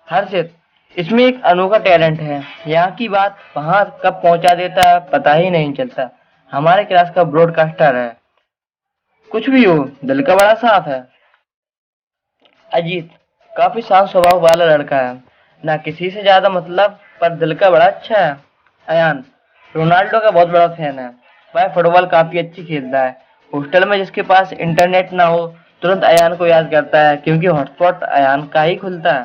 हर्षित इसमें एक अनोखा टैलेंट है, यहाँ की बात वहां कब पहुंचा देता है पता ही नहीं चलता। हमारे क्लास का ब्रॉडकास्टर है। कुछ भी हो, दिल का बड़ा साफ है। अजीत काफी शांत स्वभाव वाला लड़का है, ना किसी से ज्यादा मतलब, पर दिल का बड़ा अच्छा है। अयान रोनाल्डो का बहुत बड़ा फैन है। वह फुटबॉल काफी अच्छी खेलता है। हॉस्टल में जिसके पास इंटरनेट ना हो तुरंत अयान को याद करता है, क्योंकि हॉटस्पॉट अयान का ही खुलता है।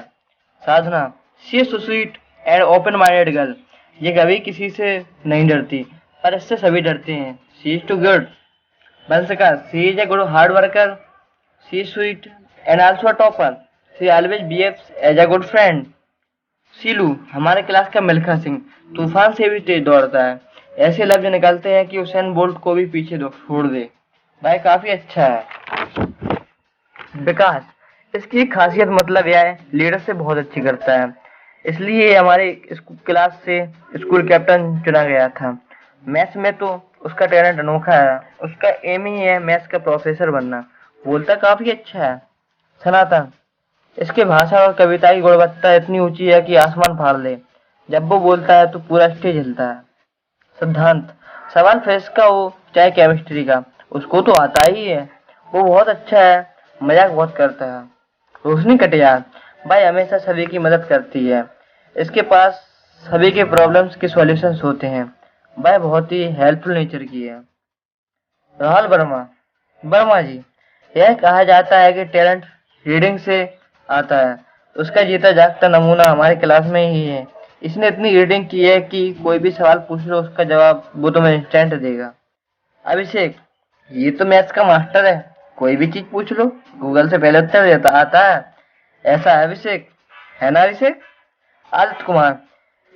Sadhana she is so sweet and open minded girl. ये कभी किसी से नहीं डरती, पर इससे सभी डरते हैं। She is too good. बंसका she is a good hard worker. She is sweet and also a topper. She always behaves as a good friend. Silu हमारे क्लास का मिल्खा सिंह, तूफान से भी तेज दौड़ता है। ऐसे लफ्ज निकलते हैं कि उसेन बोल्ट को भी पीछे छोड़ दे। भाई काफी अच्छा है। विकास इसकी एक खासियत मतलब यह है, लीडर से बहुत अच्छी करता है, इसलिए ये हमारे क्लास से स्कूल कैप्टन चुना गया था। मैथ्स में तो उसका टैलेंट अनोखा है। उसका एम ही है मैथ्स का प्रोफेसर बनना। बोलता काफी अच्छा है। सनातन इसके भाषा और कविता की गुणवत्ता इतनी ऊंची है कि आसमान फाड़ ले। जब वो बोलता है तो पूरा स्टेज हिलता है। सिद्धांत सवाल फिजिक्स का हो चाहे केमिस्ट्री का, उसको तो आता ही है। वो बहुत अच्छा है, मजाक बहुत करता है। रोशनी कटियार भाई हमेशा सभी की मदद करती है। इसके पास सभी के प्रॉब्लम्स के सॉल्यूशंस होते हैं। भाई बहुत ही हेल्पफुल नेचर की है। राहुल वर्मा वर्मा जी यह कहा जाता है कि टैलेंट रीडिंग से आता है। उसका जीता जागता नमूना हमारे क्लास में ही है। इसने इतनी रीडिंग की है कि कोई भी सवाल पूछ लो उसका जवाब वो तुम्हें इंस्टेंट देगा। अभिषेक ये तो मैथ्स का मास्टर है, कोई भी चीज पूछ लो गूगल से पहले उत्तर देता आता है। ऐसा है अभिषेक, है ना अभिषेक? आदित्य कुमार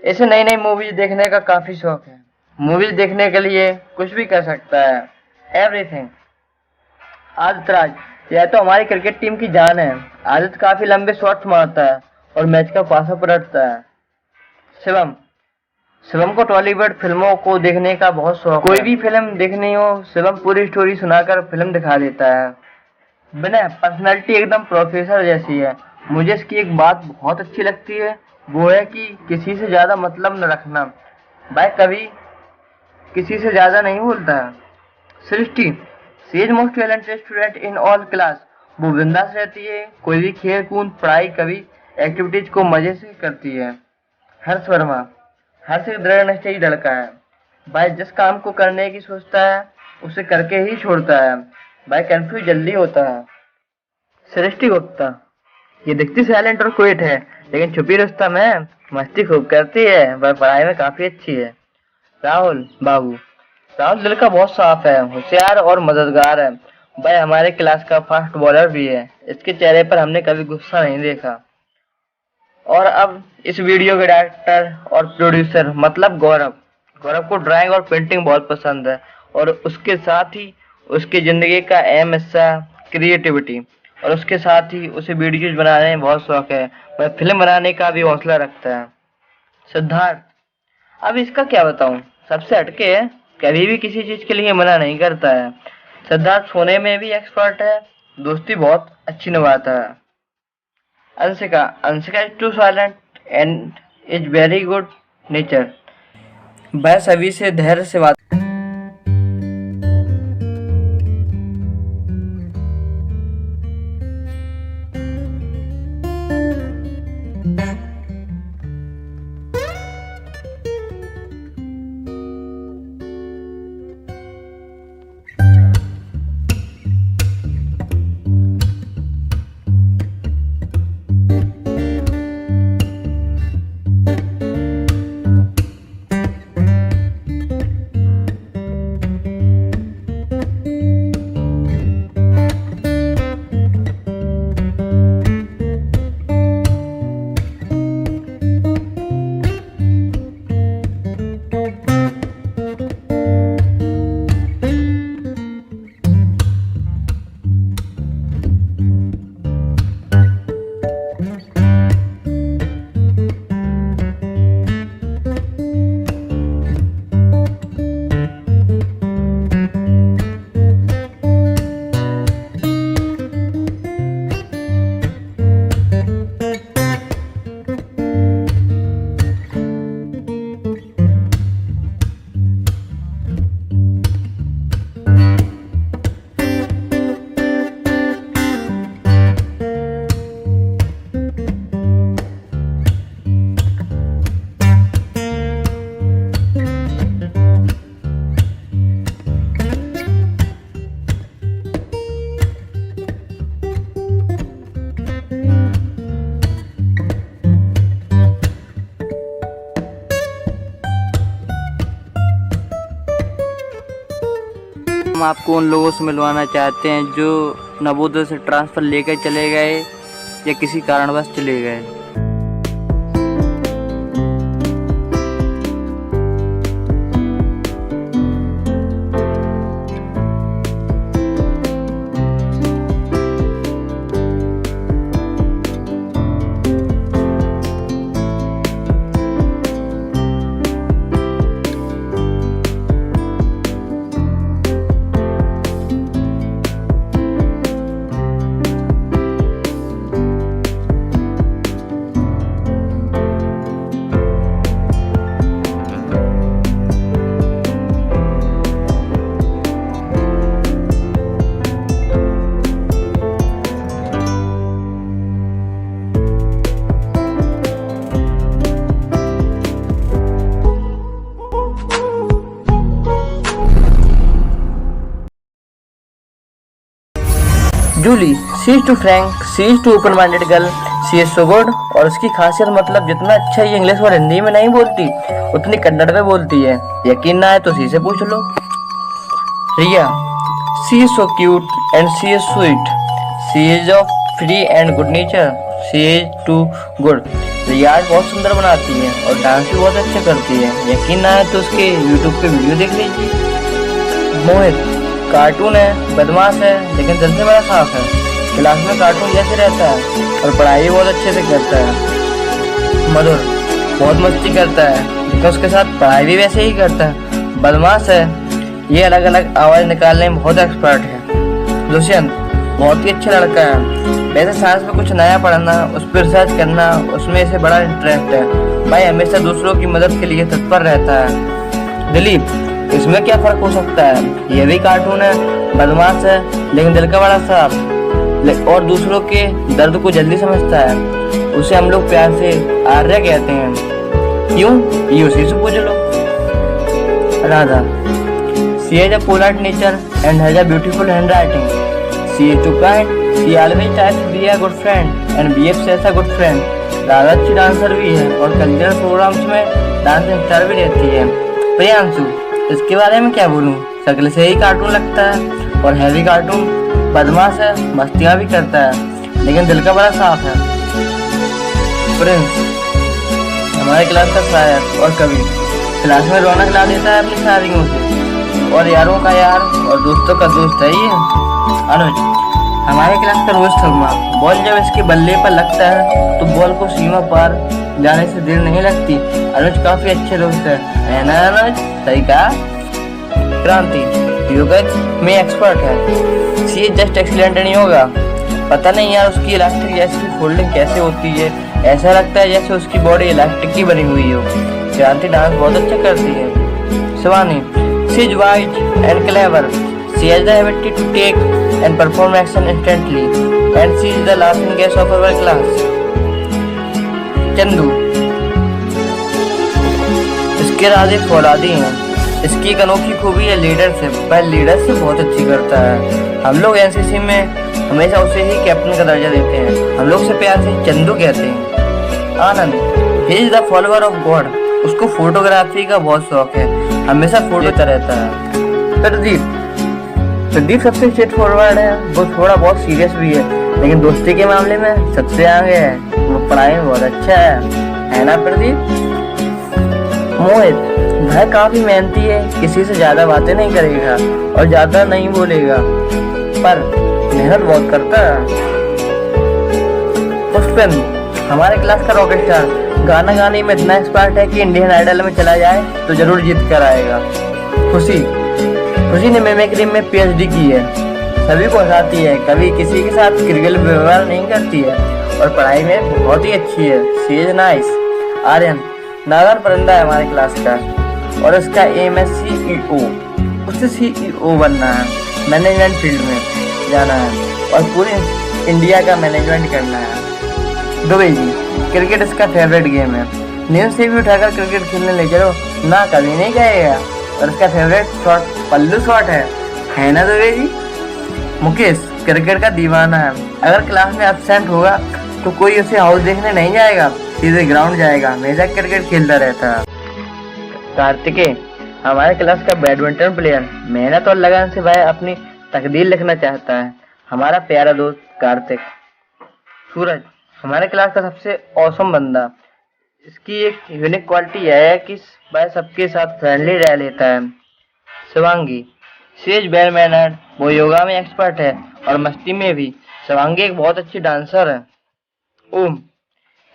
इसे नई नई मूवीज देखने का काफी शौक है। मूवीज देखने के लिए कुछ भी कर सकता है, एवरीथिंग। आदित्य राज यह तो हमारी क्रिकेट टीम की जान है। आदित्य काफी लंबे शॉट्स मारता है और मैच का पासा पलटता है। शिवम शिवम को टॉलीवुड फिल्मों को देखने का बहुत शौक है। कोई भी फिल्म देखनी हो शिवम पूरी स्टोरी सुनाकर फिल्म दिखा देता है। विनय पर्सनालिटी एकदम प्रोफेसर जैसी है। मुझे इसकी एक बात बहुत अच्छी लगती है, वो है कि किसी से ज्यादा मतलब न रखना। भाई कभी किसी से ज्यादा नहीं बोलता है। Srishti she is most talented student in all class. वो बिंदास रहती है, कोई भी खेल कूद पढ़ाई कभी एक्टिविटीज को मजे से करती है। हर्ष वर्मा हर्ष एक दृढ़ निश्चयी लड़का है। भाई जिस काम को करने की सोचता है उसे करके ही छोड़ता है। भाई कंफ्यूज जल्दी होता है। सृष्टि गुप्ता ये दिखती साइलेंट और क्विट है, लेकिन छुपी रुस्तम है, मस्ती खूब करती है। वह पढ़ाई में काफी अच्छी है। राहुल बाबू राहुल दिल का बहुत साफ है, होशियार और मददगार है। भाई हमारे क्लास का फास्ट बॉलर भी है। इसके चेहरे पर हमने कभी गुस्सा नहीं देखा। और अब इस वीडियो के डायरेक्टर और प्रोड्यूसर मतलब गौरव गौरव को ड्राइंग और पेंटिंग बहुत पसंद है, और उसके साथ ही उसकी जिंदगी का अहम हिस्सा क्रिएटिविटी, और उसके साथ ही उसे वीडियोज बनाने में बहुत शौक है। वह फिल्म बनाने का भी हौसला रखता है। सिद्धार्थ अब इसका क्या बताऊं, सबसे हटके है, कभी भी किसी चीज के लिए मना नहीं करता है। सिद्धार्थ सोने में भी एक्सपर्ट है, दोस्ती बहुत अच्छी निभाता है। Anshika is too silent and is very good nature. वह सभी से धैर्य से बात हम आपको उन लोगों से मिलवाना चाहते हैं जो नवोदय से ट्रांसफ़र लेकर चले गए या किसी कारणवश चले गए। Julie, she is too frank, she is too open minded girl, she is so good. और उसकी खासियत मतलब जितना अच्छा ये इंग्लिश और हिंदी में नहीं बोलती उतनी कन्नड़ में बोलती है। यकीन ना है तो शी से पूछ लो। Riya, she is so cute and she is sweet, she is of free and good nature, she is too good. Riya बहुत सुंदर बनाती है और डांस भी बहुत अच्छा करती है। यकीन ना है तो उसके यूट्यूब पे वीडियो देख लीजिए। मोहित, कार्टून है, बदमाश है, लेकिन दिल से बड़ा साफ है। क्लास में कार्टून जैसे रहता है और पढ़ाई भी बहुत अच्छे से करता है। मधुर, बहुत मस्ती करता है लेकिन उसके साथ पढ़ाई भी वैसे ही करता है। बदमाश है, ये अलग अलग आवाज़ निकालने में बहुत एक्सपर्ट है। दुष्यंत, बहुत ही अच्छा लड़का है। वैसे साइंस में कुछ नया पढ़ना, उस पर रिसर्च करना, उसमें इसे बड़ा इंटरेस्ट है। भाई हमेशा दूसरों की मदद के लिए तत्पर रहता है। दिलीप, इसमें क्या फर्क हो सकता है, ये भी कार्टून है, बदमाश है लेकिन दिल का बड़ा साफ और दूसरों के दर्द को जल्दी समझता है। उसे हम लोग प्यार से आर्य कहते हैं। क्यों, ये उसी से पूछ लो। Radha, she has a polite nature and has a beautiful handwriting, she is too kind, she always tries to be a good friend and behaves as a good friend. Radha अच्छी डांसर भी है और कल्चरल प्रोग्राम्स में dance instructor भी रहती है। प्रियांशु, इसके बारे में क्या बोलूं, शक्ल से ही कार्टून लगता है और हैवी कार्टून। बदमाश है, मस्तियाँ भी करता है लेकिन दिल का बड़ा साफ है। प्रिंस, हमारे क्लास का शायर और कवि, क्लास में रौनक ला देता है अपनी शायरियों से और यारों का यार और दोस्तों का दोस्त है ये। अनुज, हमारे क्लास का रोज शर्मा, बॉल जब इसके बल्ले पर लगता है तो बॉल को सीमा पार जाने से देर नहीं लगती। अनुज काफी अच्छे दोस्त है ना अनुज, सही कहा। क्रांति, योगा में एक्सपर्ट है, she is just excellent in yoga. पता नहीं यार उसकी इलास्टिक जैसी फोल्डिंग कैसे होती है, ऐसा लगता है जैसे उसकी बॉडी इलास्टिक की बनी हुई हो। क्रांति डांस बहुत अच्छा करती है। Shivani, she is wise and clever, she has the ability to take and perform action instantly and she is the laughing gas of our class. Chandu, इसके राजे फौलादी हैं, इसकी एक अनोखी खूबी है लीडरशिप, वह लीडरशिप बहुत अच्छी करता है। हम लोग एनसीसी में हमेशा उसे ही कैप्टन का दर्जा देते हैं। हम लोग से प्यार से चंदू कहते हैं। Anand, he is the follower of God, उसको फोटोग्राफी का बहुत शौक है, हमेशा फोटो लेता रहता है। प्रदीप सबसे स्ट्रेट फॉरवर्ड है, वो थोड़ा बहुत सीरियस भी है लेकिन दोस्ती के मामले में सबसे आगे है। वो पढ़ाई में बहुत अच्छा है ना प्रदीप। मोहित, वह काफी मेहनती है, किसी से ज्यादा बातें नहीं करेगा और ज्यादा नहीं बोलेगा पर मेहनत बहुत करता है। पुष्पन, हमारे क्लास का रॉकेट स्टार, गाना गाने में इतना एक्सपर्ट है कि इंडियन आइडल में चला जाए तो जरूर जीत कर आएगा। खुशी ने मिमिक्री में पीएचडी की है, सभी को हंसाती है, कभी किसी के साथ क्रिकेट व्यवहार नहीं करती है और पढ़ाई में बहुत ही अच्छी है। She is nice. आर्यन नागर परिंदा है हमारे क्लास का और इसका एम है CEO, उसे CEO बनना है, मैनेजमेंट फील्ड में जाना है और पूरे इंडिया का मैनेजमेंट करना है। दुबे जी, क्रिकेट इसका फेवरेट गेम है, नींद से भी उठाकर क्रिकेट खेलने ले चलो ना कभी नहीं कहेगा और इसका फेवरेट शॉट पल्लू शॉट है ना दुबे जी। मुकेश क्रिकेट का दीवाना है, अगर क्लास में एब्सेंट होगा तो कोई उसे हाउस देखने नहीं जाएगा, सीधे ग्राउंड जाएगा, हमेशा क्रिकेट खेलता रहता है। कार्तिकेय हमारे क्लास का बैडमिंटन प्लेयर मेहनत और लगन से भाई अपनी तकदीर लिखना चाहता है। हमारा प्यारा दोस्त कार्तिक। सूरज हमारे क्लास का सबसे औसम बंदा। इसकी एक यूनिक क्वालिटी यह है कि वह सबके साथ फ्रेंडली रह लेता है। Shivangi she is well mannered, वो योगा में एक्सपर्ट है और मस्ती में भी। शिवांगी एक बहुत अच्छी डांसर है। ओम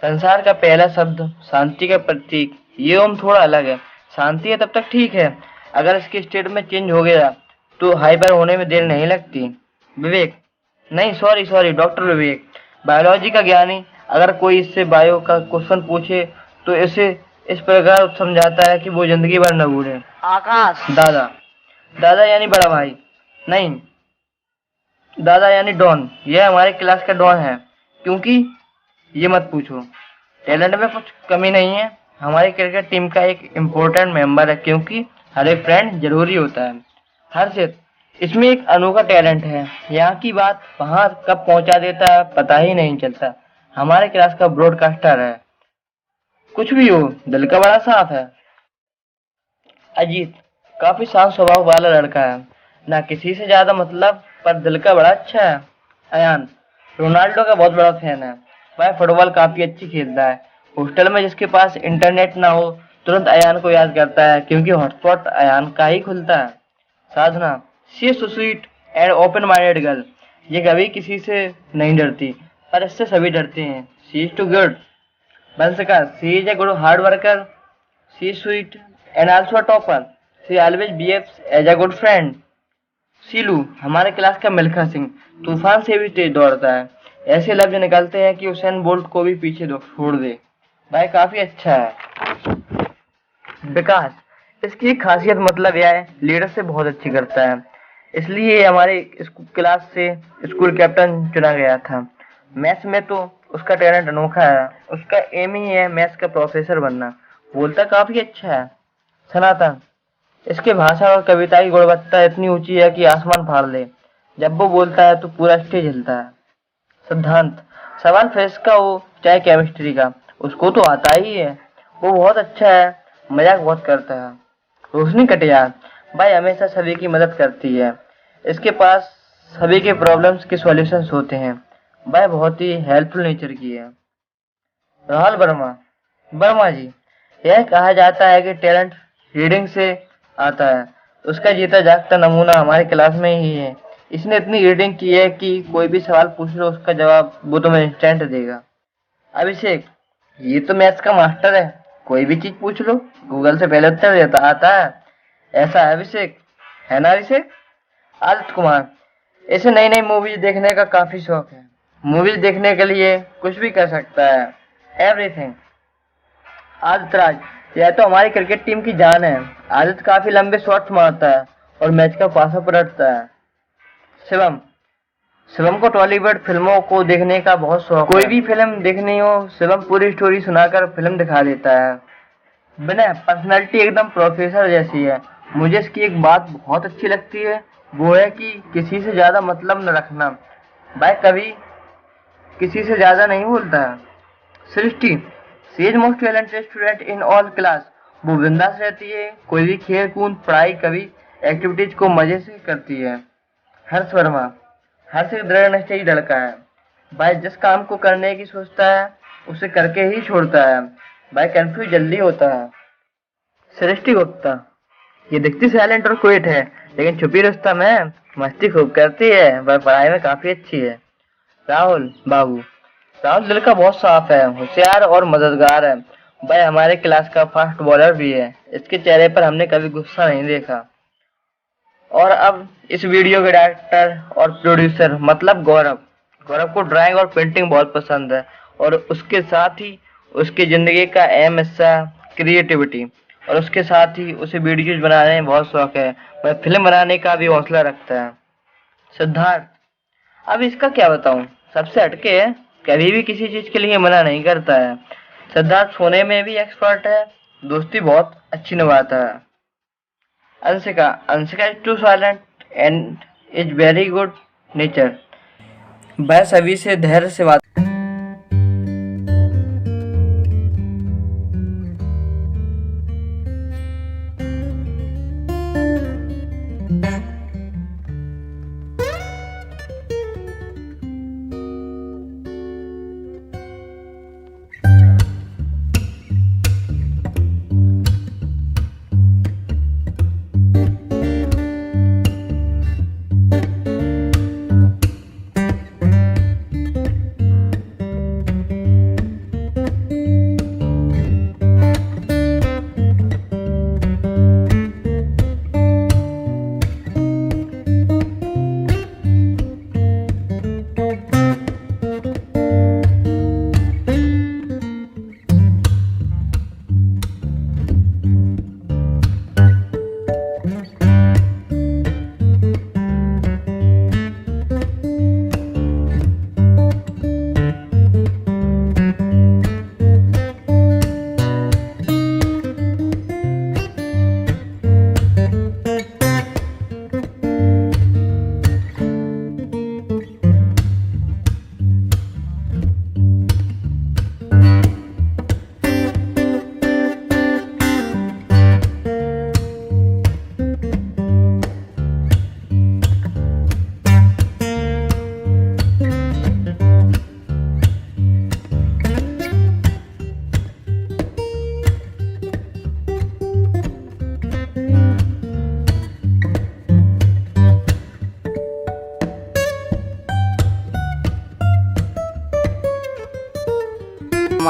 संसार का पहला शब्द शांति का प्रतीक। ये ओम थोड़ा अलग है। शांति है तब तक ठीक है, अगर इसके स्टेट में चेंज हो गया तो हाइपर होने में देर नहीं लगती। विवेक नहीं, सॉरी सॉरी, डॉक्टर विवेक बायोलॉजी का ज्ञानी। अगर कोई इससे बायो का क्वेश्चन पूछे तो इसे इस प्रकार समझाता है कि वो जिंदगी भर न भूले। आकाश दादा दादा यानी बड़ा भाई नहीं, दादा यानी डॉन। यह हमारे क्लास का डॉन है, क्योंकि ये मत पूछो, टैलेंट में कुछ कमी नहीं है। हमारी क्रिकेट टीम का एक इम्पोर्टेंट मेंबर है, क्योंकि हर एक फ्रेंड जरूरी होता है। हर्षित इसमें एक अनोखा टैलेंट है, यहाँ की बात वहां कब पहुंचा देता है पता ही नहीं चलता। हमारे क्लास का ब्रॉडकास्टर है। कुछ भी हो, दिल का बड़ा साफ है। अजीत काफी शांत स्वभाव वाला लड़का है, ना किसी से ज्यादा मतलब, पर दिल का बड़ा अच्छा है। अयान रोनाल्डो का बहुत बड़ा फैन है। वह फुटबॉल काफी अच्छी खेलता है। हॉस्टल में जिसके पास इंटरनेट ना हो तुरंत अयान को याद करता है, क्योंकि हॉटस्पॉट अयान का ही खुलता है। Sadhana she is so sweet and open minded girl. ये कभी किसी से नहीं डरती, पर इससे सभी डरते हैं। She is too good. बंसका she is a good hard worker. She is sweet and also a topper. She always behaves as a good friend. Silu हमारे क्लास का मिल्खा सिंह, तूफान से भी तेज दौड़ता है। ऐसे लफ्ज निकलते हैं कि उसेन बोल्ट को भी पीछे छोड़ दे। भाई काफी अच्छा है। विकास इसकी एक खासियत मतलब यह है, लीडर से बहुत अच्छी करता है, इसलिए ये हमारे क्लास से स्कूल कैप्टन चुना गया था। मैथ्स में तो उसका टैलेंट अनोखा है। उसका एम ही है मैथ्स का प्रोफेसर बनना। बोलता काफी अच्छा है। सनातन इसके भाषा और कविता की गुणवत्ता इतनी ऊंची है कि आसमान फाड़ ले। जब वो बोलता है तो पूरा स्टेज हिलता है। सिद्धांत सवाल फिजिक्स का हो चाहे केमिस्ट्री का, उसको तो आता ही है। वो बहुत अच्छा है, मजाक बहुत करता है। रोशनी कटियार भाई हमेशा सभी की मदद करती है। इसके पास सभी के प्रॉब्लम्स के सॉल्यूशंस होते हैं। भाई बहुत ही हेल्पफुल नेचर की है। राहुल वर्मा वर्मा जी यह कहा जाता है कि टैलेंट रीडिंग से आता है। उसका जीता जागता नमूना हमारे क्लास में ही है। इसने इतनी रीडिंग की है कि कोई भी सवाल पूछ लो उसका जवाब वो तुम्हें इंस्टेंट देगा। अभिषेक ये तो मैथ्स का मास्टर है, कोई भी चीज पूछ लो गूगल से पहले उत्तर देता आता है। ऐसा है अभिषेक, है ना अभिषेक? आदित्य कुमार इसे नई नई मूवीज देखने का काफी शौक है। मूवीज देखने के लिए कुछ भी कर सकता है, एवरीथिंग। आदित्य राज यह तो हमारी क्रिकेट टीम की जान है। आदित्य काफी लंबे शॉट्स मारता है और मैच का पासा पलटता है। शिवम शिवम को टॉलीवुड फिल्मों को देखने का बहुत शौक। कोई भी फिल्म देखनी हो शिवम पूरी स्टोरी सुनाकर फिल्म दिखा देता है। विनय पर्सनालिटी एकदम प्रोफेसर जैसी है। मुझे इसकी एक बात बहुत अच्छी लगती है, वो है कि किसी से ज्यादा मतलब न रखना। भाई कभी किसी से ज्यादा नहीं बोलता है। Srishti she is most talented student in all class. वो बिंदास रहती है, कोई भी खेल कूद पढ़ाई कभी एक्टिविटीज को मजे से करती है। हर्ष वर्मा हर्ष एक दृढ़ निश्चयी लड़का है। भाई जिस काम को करने की सोचता है उसे करके ही छोड़ता है। भाई कंफ्यूज जल्दी होता है। सृष्टि गुप्ता ये दिखती साइलेंट और क्विट है, लेकिन छुपी रुस्तम है, मस्ती खूब करती है। वह पढ़ाई में काफी अच्छी है। राहुल बाबू राहुल दिल का बहुत साफ है, होशियार और मददगार है। भाई हमारे क्लास का फास्ट बॉलर भी है। इसके चेहरे पर हमने कभी गुस्सा नहीं देखा। और अब इस वीडियो के डायरेक्टर और प्रोड्यूसर मतलब गौरव गौरव को ड्राइंग और पेंटिंग बहुत पसंद है, और उसके साथ ही उसकी जिंदगी का अहम हिस्सा क्रिएटिविटी, और उसके साथ ही उसे वीडियोज बनाने में बहुत शौक है। वह फिल्म बनाने का भी हौसला रखता है। सिद्धार्थ अब इसका क्या बताऊं, सबसे हटके है, कभी भी किसी चीज के लिए मना नहीं करता है। सिद्धार्थ सोने में भी एक्सपर्ट है, दोस्ती बहुत अच्छी निभाता है। Anshika is too silent and is very good nature. वह सभी से धैर्य से बात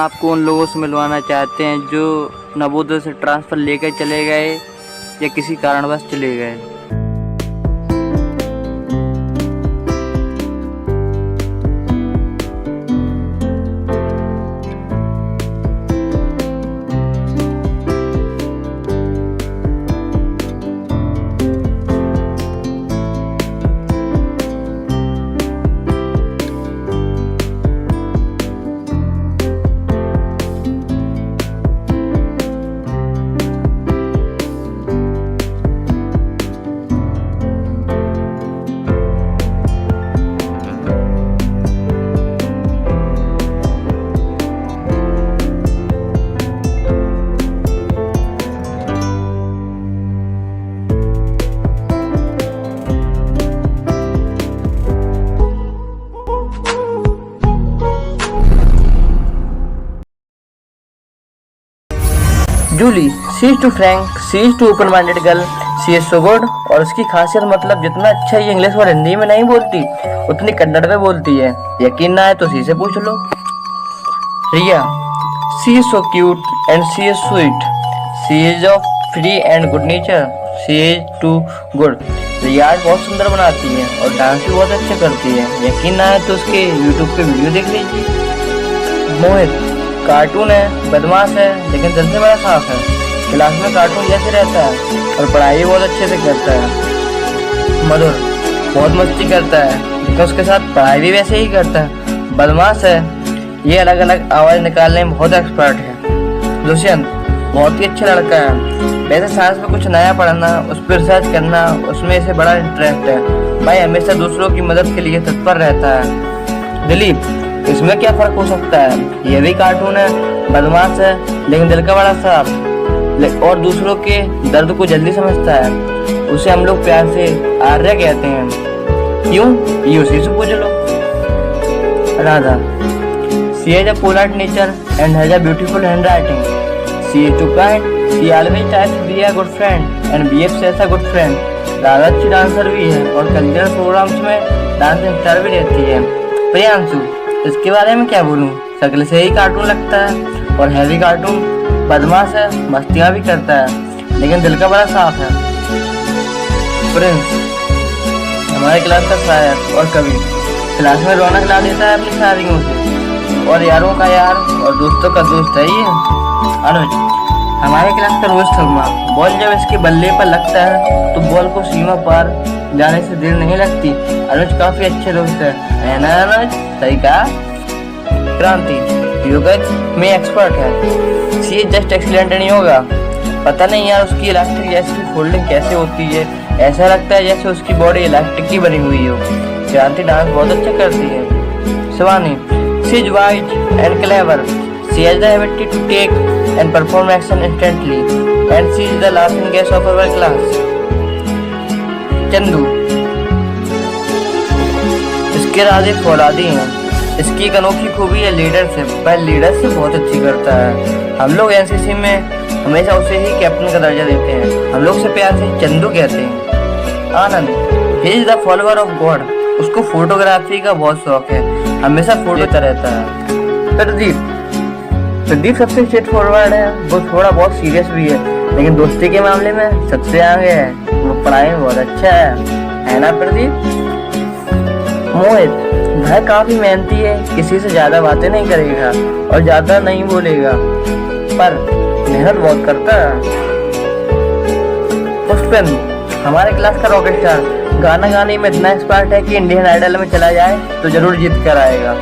आपको उन लोगों से मिलवाना चाहते हैं जो नवोदय से ट्रांसफ़र लेकर चले गए या किसी कारणवश चले गए। Julie, she is too frank, she is too open minded girl, she is so good. और उसकी खासियत मतलब जितना अच्छा ये इंग्लिश और हिंदी में नहीं बोलती उतनी कन्नड़ में बोलती है। यकीन ना है तो शी से पूछ लो। Riya, she is so cute and she is sweet, she is of free and good nature, she is too good. Riya आज बहुत सुंदर बनाती है और डांस भी बहुत अच्छा करती है। यकीन ना है तो उसके यूट्यूब पे वीडियो देख लीजिए। मोहित, कार्टून है, बदमाश है, लेकिन दिल से बड़ा साफ है। क्लास में कार्टून जैसे रहता है और पढ़ाई भी बहुत अच्छे से करता है। मधुर, बहुत मस्ती करता है लेकिन उसके साथ पढ़ाई भी वैसे ही करता है। बदमाश है, ये अलग अलग आवाज़ निकालने में बहुत एक्सपर्ट है। दुष्यंत, बहुत ही अच्छा लड़का है। वैसे साइंस में कुछ नया पढ़ना, उस पर रिसर्च करना, उसमें इसे बड़ा इंटरेस्ट है। भाई हमेशा दूसरों की मदद के लिए तत्पर रहता है। दिलीप, इसमें क्या फर्क हो सकता है, ये भी कार्टून है, बदमाश है लेकिन दिल का बड़ा साफ और दूसरों के दर्द को जल्दी समझता है। उसे हम लोग प्यार से आर्य कहते हैं। क्यों, ये उसी से पूछ लो। Radha, she has a polite nature and has a beautiful handwriting, she is too kind, she always tries to be a good friend and behaves as a good friend. Radha अच्छी डांसर भी है और कल्चरल प्रोग्राम्स में dance instructor भी रहती है। प्रियांशु, इसके बारे में क्या बोलूं, शक्ल से ही कार्टून लगता है और हैवी कार्टून, बदमाश है, मस्तियाँ भी करता है लेकिन दिल का बड़ा साफ है। प्रिंस, हमारे क्लास का शायर और कवि, क्लास में रौनक ला देता है अपनी शायरियों से और यारों का यार और दोस्तों का दोस्त है ये। अनुज, हमारे क्लास का रोहित शर्मा, बॉल जब इसके बल्ले पर लगता है तो बॉल को सीमा पार जाने से देर नहीं लगती। अनुज काफी अच्छे दोस्त है ना अनुज, सही कहा। क्रांति, योगा में एक्सपर्ट है, she is just excellent in yoga. पता नहीं यार उसकी इलास्टिक जैसी फोल्डिंग कैसे होती है, ऐसा लगता है जैसे उसकी बॉडी इलास्टिक की बनी हुई हो। क्रांति डांस बहुत अच्छा करती है। Shivani, she is wise and clever, she has the ability to take and perform action instantly and she is the laughing gas of our class. Chandu, इसके राजे फौलादी हैं, इसकी एक अनोखी खूबी है लीडरशिप, वह लीडरशिप बहुत अच्छी करता है। हम लोग एनसीसी में हमेशा उसे ही कैप्टन का दर्जा देते हैं। हम लोग से प्यार से चंदू कहते हैं। Anand, he is the follower of God, उसको फोटोग्राफी का बहुत शौक है, हमेशा फोटो लेता रहता है। प्रदीप सबसे स्ट्रेट फॉरवर्ड है, वो थोड़ा बहुत सीरियस भी है लेकिन दोस्ती के मामले में सबसे आगे है। वो पढ़ाई में बहुत अच्छा है ना प्रदीप। मोहित, वह काफी मेहनती है, किसी से ज्यादा बातें नहीं करेगा और ज्यादा नहीं बोलेगा पर मेहनत बहुत करता है। पुष्पेंद्र, हमारे क्लास का रॉकेट स्टार, गाना गाने में इतना एक्सपर्ट है कि इंडियन आइडल में चला जाए तो जरूर जीत कर आएगा।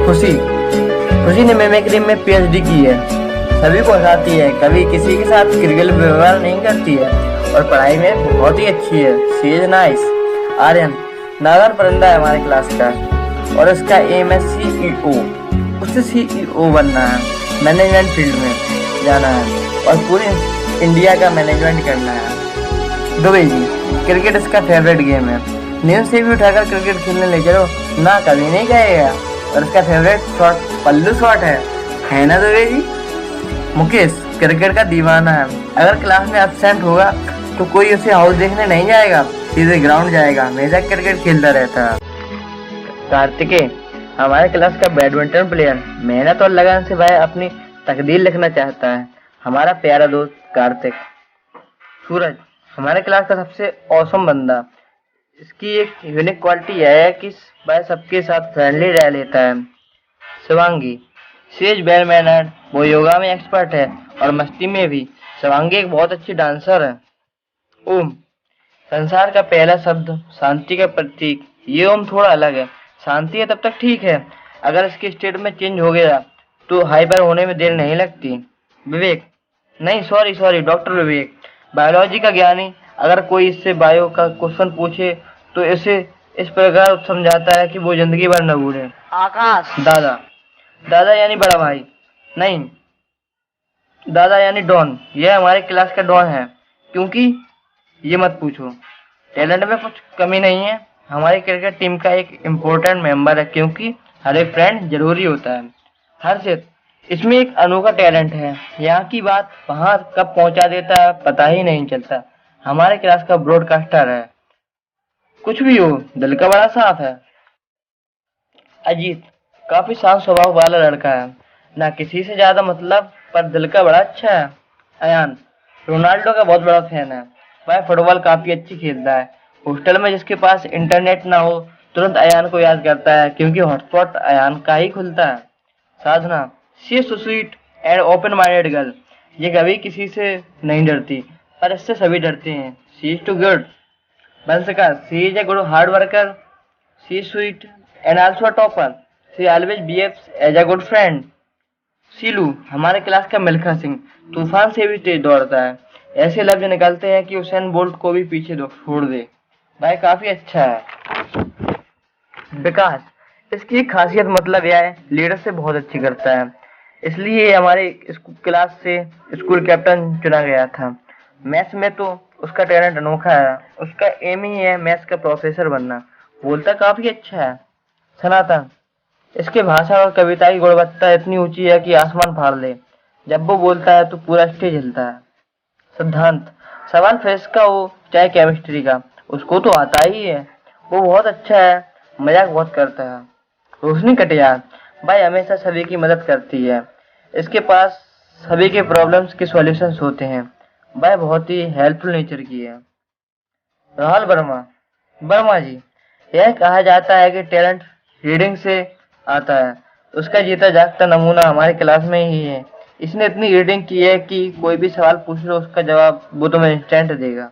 खुशी ने मिमिक्री में पीएचडी की है, सभी को हंसाती है, कभी किसी के साथ क्रिकेट व्यवहार नहीं करती है और पढ़ाई में बहुत ही अच्छी है। She is nice. आर्यन नागर परिंदा है हमारे क्लास का और इसका एम है CEO, उससे CEO बनना है, मैनेजमेंट फील्ड में जाना है और पूरी इंडिया का मैनेजमेंट करना है। दुबे जी, क्रिकेट इसका फेवरेट गेम है, नींद से भी उठाकर क्रिकेट खेलने ले चलो ना कभी नहीं कहेगा और इसका फेवरेट शॉट पल्लू शॉट है ना दुबे जी। मुकेश क्रिकेट का दीवाना है, अगर क्लास में एब्सेंट होगा तो कोई उसे हाउस देखने नहीं जाएगा, सीधे ग्राउंड जाएगा, हमेशा क्रिकेट खेलता रहता है। कार्तिकेय हमारे क्लास का बैडमिंटन प्लेयर मेहनत और लगन से भाई अपनी तकदीर लिखना चाहता है। हमारा प्यारा दोस्त कार्तिक। सूरज हमारे क्लास का सबसे औसम बंदा। इसकी एक यूनिक क्वालिटी यह है कि वह सबके साथ फ्रेंडली रह लेता है। Shivangi she is well mannered. वो योगा में एक्सपर्ट है और मस्ती में भी। शिवांगी एक बहुत अच्छी डांसर है। ओम संसार का पहला शब्द शांति का प्रतीक। ये ओम थोड़ा अलग है। शांति है तब तक ठीक है, अगर इसके स्टेट में चेंज हो गया तो हाइपर होने में देर नहीं लगती। विवेक नहीं सॉरी सॉरी डॉक्टर विवेक बायोलॉजी का ज्ञानी। अगर कोई इससे बायो का क्वेश्चन पूछे तो इसे इस प्रकार समझाता है कि वो जिंदगी भर न भूले। आकाश दादा दादा यानी बड़ा भाई नहीं, दादा यानी डॉन। यह हमारे क्लास का डॉन है, क्योंकि ये मत पूछो, टैलेंट में कुछ कमी नहीं है। हमारी क्रिकेट टीम का एक इम्पोर्टेंट मेंबर है, क्योंकि हर एक फ्रेंड जरूरी होता है। हर्षित इसमें एक अनोखा टैलेंट है। यहाँ की बात वहां कब पहुंचा देता है पता ही नहीं चलता। हमारे क्लास का ब्रॉडकास्टर है। कुछ भी हो, दिल का बड़ा साफ है। अजीत काफी शांत स्वभाव वाला लड़का है, ना किसी से ज्यादा मतलब, पर दिल का बड़ा अच्छा है। अयान रोनाल्डो का बहुत बड़ा फैन है। वह फुटबॉल काफी अच्छी खेलता है। हॉस्टल में जिसके पास इंटरनेट ना हो तुरंत अयान को याद करता है, क्योंकि हॉटस्पॉट अयान का ही खुलता है। Sadhana she is so sweet and open minded girl. ये कभी किसी से नहीं डरती, पर इससे सभी डरते हैं। She is too good. बंसका she is a good hard worker. She is sweet and also a topper. She always behaves as a good friend. Silu हमारे क्लास का मिल्खा सिंह तूफान से भी तेज दौड़ता है। ऐसे लफ्ज निकलते हैं कि उसेन बोल्ट को भी पीछे छोड़ दे। भाई काफी अच्छा है। विकास इसकी एक खासियत मतलब यह है लीडरशिप बहुत अच्छी करता है, इसलिए ये हमारे क्लास से स्कूल कैप्टन चुना गया था। मैथ्स में तो उसका टैलेंट अनोखा है। उसका एम ही है मैथ्स का प्रोफेसर बनना। बोलता काफी अच्छा है। सनातन इसके भाषा और कविता की गुणवत्ता इतनी ऊंची है कि आसमान फाड़ ले। जब वो बोलता है तो पूरा स्टेज हिलता है। सिद्धांत सवाल फिजिक्स का हो चाहे केमिस्ट्री का, उसको तो आता ही है। वो बहुत अच्छा है, मजाक बहुत करता है। रोशनी कटियार भाई हमेशा सभी की मदद करती है। इसके पास सभी के प्रॉब्लम्स के सॉल्यूशंस होते हैं। भाई बहुत ही हेल्पफुल नेचर की है। राहुल वर्मा वर्मा जी यह कहा जाता है कि टैलेंट रीडिंग से आता है। उसका जीता जागता नमूना हमारे क्लास में ही है। इसने इतनी रीडिंग की है कि कोई भी सवाल पूछ लो उसका जवाब वो तुम्हें इंस्टेंट देगा।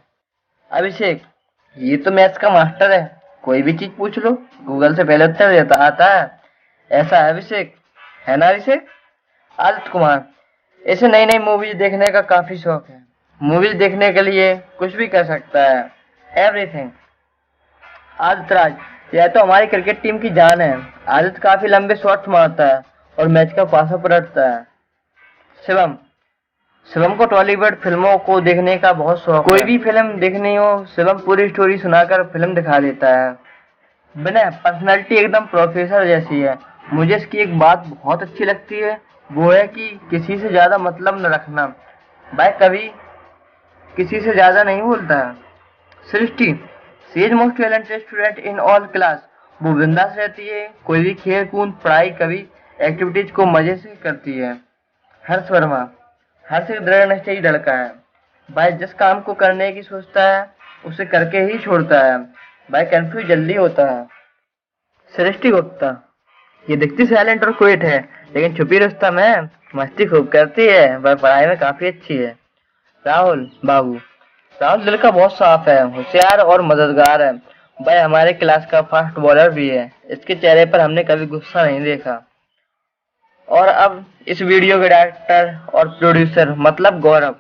अभिषेक ये तो मैथ्स का मास्टर है, कोई भी चीज पूछ लो गूगल से पहले उत्तर देता आता है। ऐसा है अभिषेक, है ना अभिषेक? आदित्य कुमार इसे नई नई मूवीज देखने का काफी शौक है। मूवीज देखने के लिए कुछ भी कर सकता है, एवरीथिंग। आदित्य राज यह तो हमारी क्रिकेट टीम की जान है। आदित्य काफी लंबे शॉट्स मारता है और मैच का पासा पलटता है। शिवम शिवम को टॉलीवुड फिल्मों को देखने का बहुत शौक। कोई भी फिल्म देखनी हो शिवम पूरी स्टोरी सुनाकर फिल्म दिखा देता है। विनय पर्सनालिटी एकदम प्रोफेसर जैसी है। मुझे इसकी एक बात बहुत अच्छी लगती है, वो है कि किसी से ज्यादा मतलब न रखना। भाई कभी किसी से ज्यादा नहीं बोलता है। Srishti she is most talented student in all class. वो बिंदास रहती है, कोई भी खेल कूद पढ़ाई कभी एक्टिविटीज को मजे से करती है। हर्ष वर्मा हर्ष एक दृढ़ निश्चयी लड़का है। भाई जिस काम को करने की सोचता है उसे करके ही छोड़ता है। भाई कंफ्यूज जल्दी होता है। सृष्टि गुप्ता ये दिखती साइलेंट और क्विट है, लेकिन छुपी रुस्तम है, मस्ती खूब करती है। वह पढ़ाई में काफी अच्छी है। राहुल बाबू राहुल दिल का बहुत साफ है, होशियार और मददगार है। भाई हमारे क्लास का फास्ट बॉलर भी है। इसके चेहरे पर हमने कभी गुस्सा नहीं देखा। और अब इस वीडियो के डायरेक्टर और प्रोड्यूसर मतलब गौरव।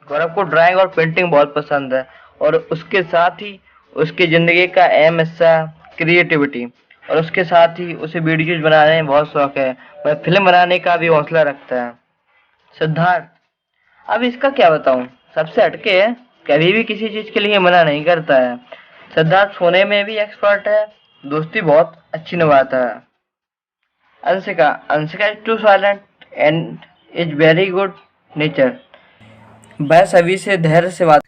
गौरव को ड्राइंग और पेंटिंग बहुत पसंद है, और उसके साथ ही उसकी जिंदगी का अहम हिस्सा क्रिएटिविटी, और उसके साथ ही उसे वीडियोज बनाने में बहुत शौक है। वह फिल्म बनाने का भी हौसला रखता है। सिद्धार्थ अब इसका क्या बताऊं, सबसे हटके है, कभी भी किसी चीज के लिए मना नहीं करता है। सिद्धार्थ सोने में भी एक्सपर्ट है, दोस्ती बहुत अच्छी निभाता है। Anshika Anshika is too silent and is very good nature. वह सभी से धैर्य से बात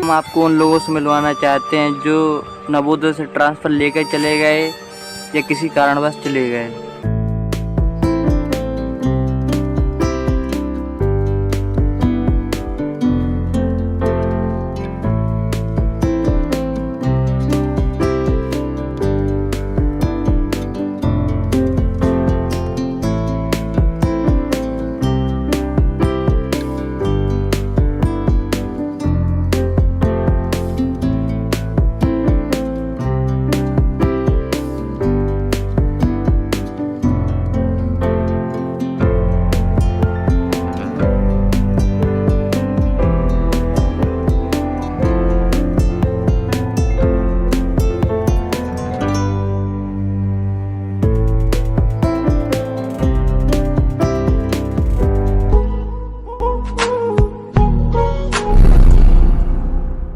हम आपको उन लोगों से मिलवाना चाहते हैं जो नवोदय से ट्रांसफ़र लेकर चले गए या किसी कारणवश चले गए।